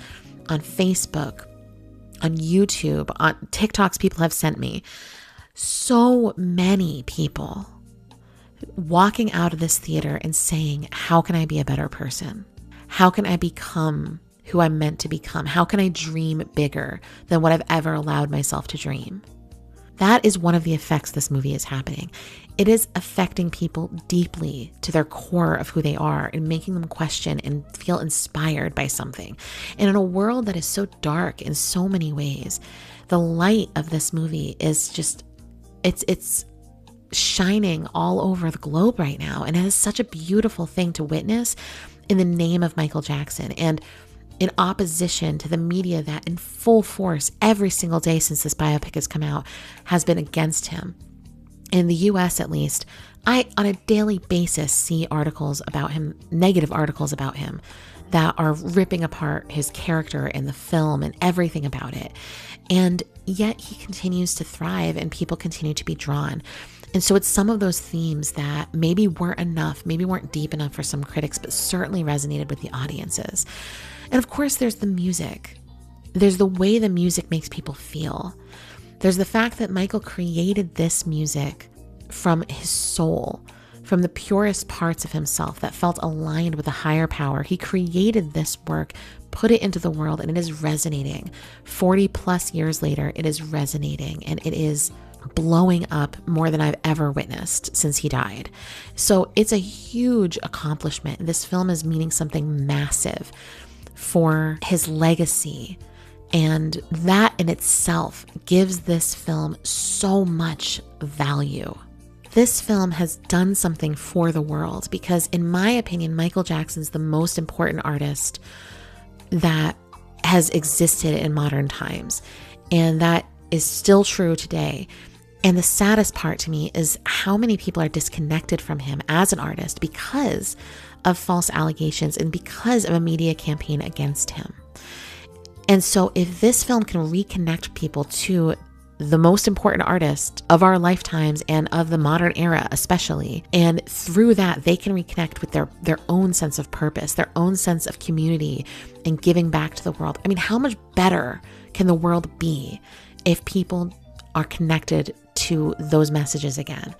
on Facebook, on YouTube, on TikToks people have sent me. So many people walking out of this theater and saying, how can I be a better person? How can I become who I'm meant to become? How can I dream bigger than what I've ever allowed myself to dream? That is one of the effects this movie is happening. It is affecting people deeply to their core of who they are and making them question and feel inspired by something. And in a world that is so dark in so many ways, the light of this movie is just, it's shining all over the globe right now. And it is such a beautiful thing to witness in the name of Michael Jackson and in opposition to the media that in full force every single day since this biopic has come out has been against him. In the US, at least, I, on a daily basis, see articles about him, negative articles about him that are ripping apart his character in the film and everything about it. And yet he continues to thrive and people continue to be drawn. And so it's some of those themes that maybe weren't enough, maybe weren't deep enough for some critics, but certainly resonated with the audiences. And of course, there's the music. There's the way the music makes people feel. There's the fact that Michael created this music from his soul, from the purest parts of himself that felt aligned with a higher power. He created this work, put it into the world, and it is resonating. 40 plus years later, it is resonating, and it is blowing up more than I've ever witnessed since he died. So it's a huge accomplishment. This film is meaning something massive for his legacy. And that in itself gives this film so much value. This film has done something for the world because, in my opinion, Michael Jackson's the most important artist that has existed in modern times. And that is still true today. And the saddest part to me is how many people are disconnected from him as an artist because of false allegations and because of a media campaign against him. And so if this film can reconnect people to the most important artist of our lifetimes and of the modern era especially, and through that they can reconnect with their own sense of purpose, their own sense of community and giving back to the world. I mean, how much better can the world be if people are connected to those messages again?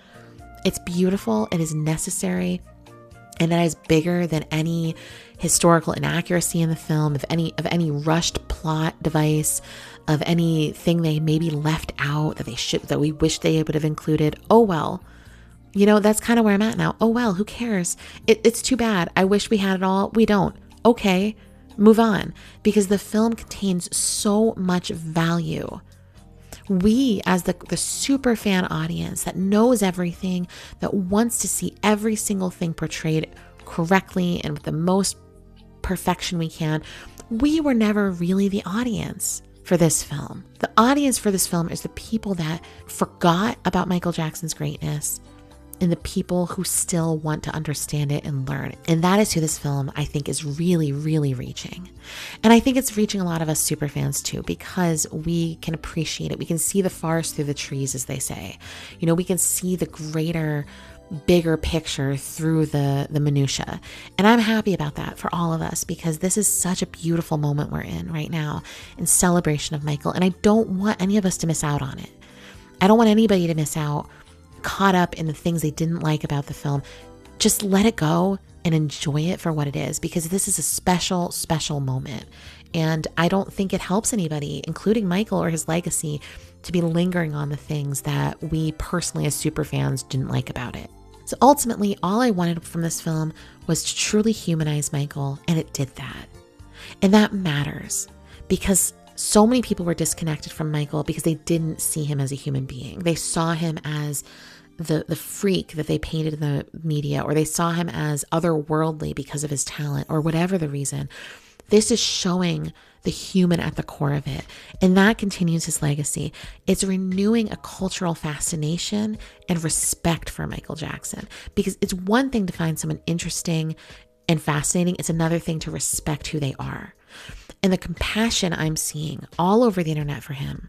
It's beautiful, it is necessary, and it is bigger than any historical inaccuracy in the film, of any rushed plot device, of anything they maybe left out that we wish they would have included. Oh well, that's kind of where I'm at now. Oh well, who cares? It's too bad. I wish we had it all. We don't. Okay, move on, because the film contains so much value. We, as the super fan audience that knows everything, that wants to see every single thing portrayed correctly and with the most perfection we can, we were never really the audience for this film. The audience for this film is the people that forgot about Michael Jackson's greatness and the people who still want to understand it and learn. And that is who this film, I think, is really, really reaching. And I think it's reaching a lot of us super fans too, because we can appreciate it. We can see the forest through the trees, as they say. We can see the greater, bigger picture through the minutia. And I'm happy about that for all of us, because this is such a beautiful moment we're in right now in celebration of Michael. And I don't want any of us to miss out on it. I don't want anybody to miss out caught up in the things they didn't like about the film. Just let it go and enjoy it for what it is, because this is a special, special moment. And I don't think it helps anybody, including Michael or his legacy, to be lingering on the things that we personally as super fans didn't like about it. So ultimately, all I wanted from this film was to truly humanize Michael, and it did that. And that matters, because so many people were disconnected from Michael because they didn't see him as a human being. They saw him as the freak that they painted in the media, or they saw him as otherworldly because of his talent, or whatever the reason. This is showing the human at the core of it. And that continues his legacy. It's renewing a cultural fascination and respect for Michael Jackson, because it's one thing to find someone interesting and fascinating. It's another thing to respect who they are. And the compassion I'm seeing all over the internet for him.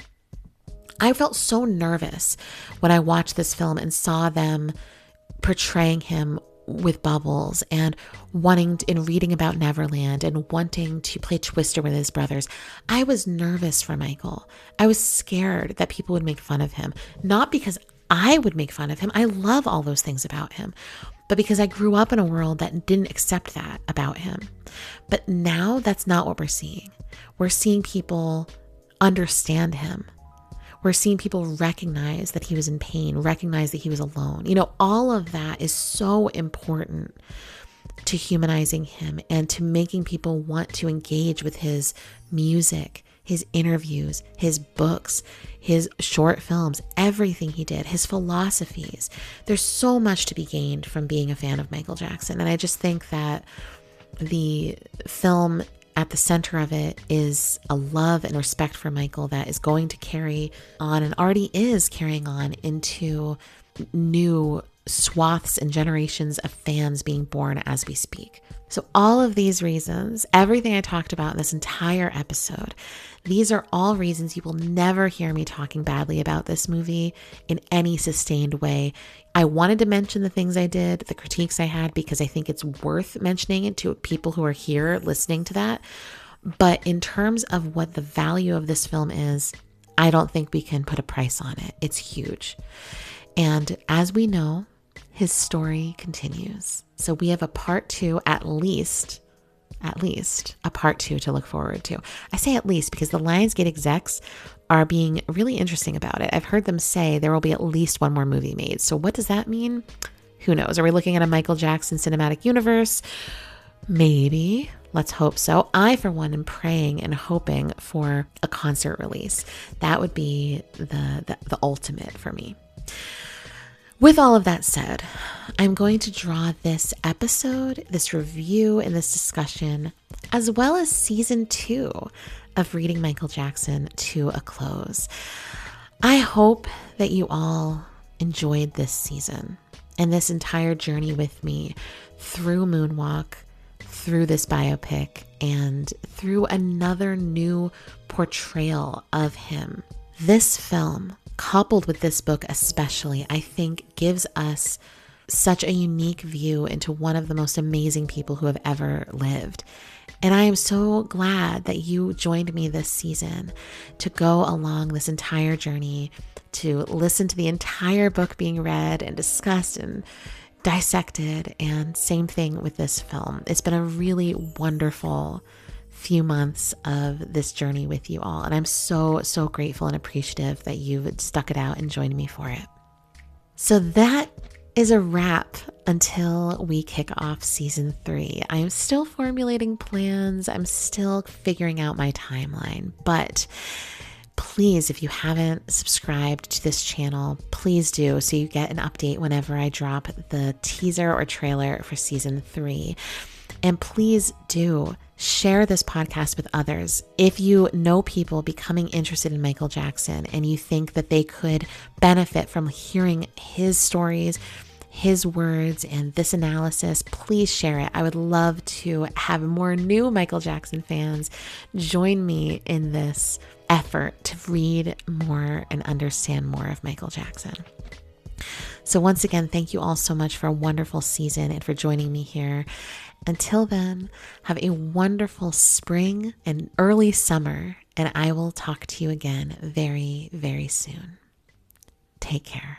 I felt so nervous when I watched this film and saw them portraying him with bubbles and and reading about Neverland and wanting to play Twister with his brothers. I was nervous for Michael. I was scared that people would make fun of him, not because I would make fun of him. I love all those things about him, but because I grew up in a world that didn't accept that about him. But now that's not what we're seeing. We're seeing people understand him. We're seeing people recognize that he was in pain, recognize that he was alone. All of that is so important to humanizing him and to making people want to engage with his music, his interviews, his books, his short films, everything he did, his philosophies. There's so much to be gained from being a fan of Michael Jackson. And I just think that the film at the center of it is a love and respect for Michael that is going to carry on and already is carrying on into new swaths and generations of fans being born as we speak. So all of these reasons, everything I talked about in this entire episode, these are all reasons you will never hear me talking badly about this movie in any sustained way. I wanted to mention the things I did, the critiques I had, because I think it's worth mentioning it to people who are here listening to that. But in terms of what the value of this film is, I don't think we can put a price on it. It's huge. And as we know, his story continues. So we have a part 2, at least a part 2 to look forward to. I say at least because the Lionsgate execs are being really interesting about it. I've heard them say there will be at least one more movie made. So what does that mean? Who knows? Are we looking at a Michael Jackson cinematic universe? Maybe. Let's hope so. I, for one, am praying and hoping for a concert release. That would be the ultimate for me. With all of that said, I'm going to draw this episode, this review, and this discussion, as well as season 2 of Reading Michael Jackson, to a close. I hope that you all enjoyed this season and this entire journey with me through Moonwalk, through this biopic, and through another new portrayal of him. This film, coupled with this book especially, I think gives us such a unique view into one of the most amazing people who have ever lived. And I am so glad that you joined me this season to go along this entire journey, to listen to the entire book being read and discussed and dissected. And same thing with this film. It's been a really wonderful few months of this journey with you all. And I'm so grateful and appreciative that you've stuck it out and joined me for it. So that is a wrap until we kick off season 3. I'm still formulating plans. I'm still figuring out my timeline, but please, if you haven't subscribed to this channel, please do, so you get an update whenever I drop the teaser or trailer for season 3. And please do share this podcast with others. If you know people becoming interested in Michael Jackson and you think that they could benefit from hearing his stories, his words, and this analysis, please share it. I would love to have more new Michael Jackson fans join me in this effort to read more and understand more of Michael Jackson. So once again, thank you all so much for a wonderful season and for joining me here. Until then, have a wonderful spring and early summer, and I will talk to you again very, very soon. Take care.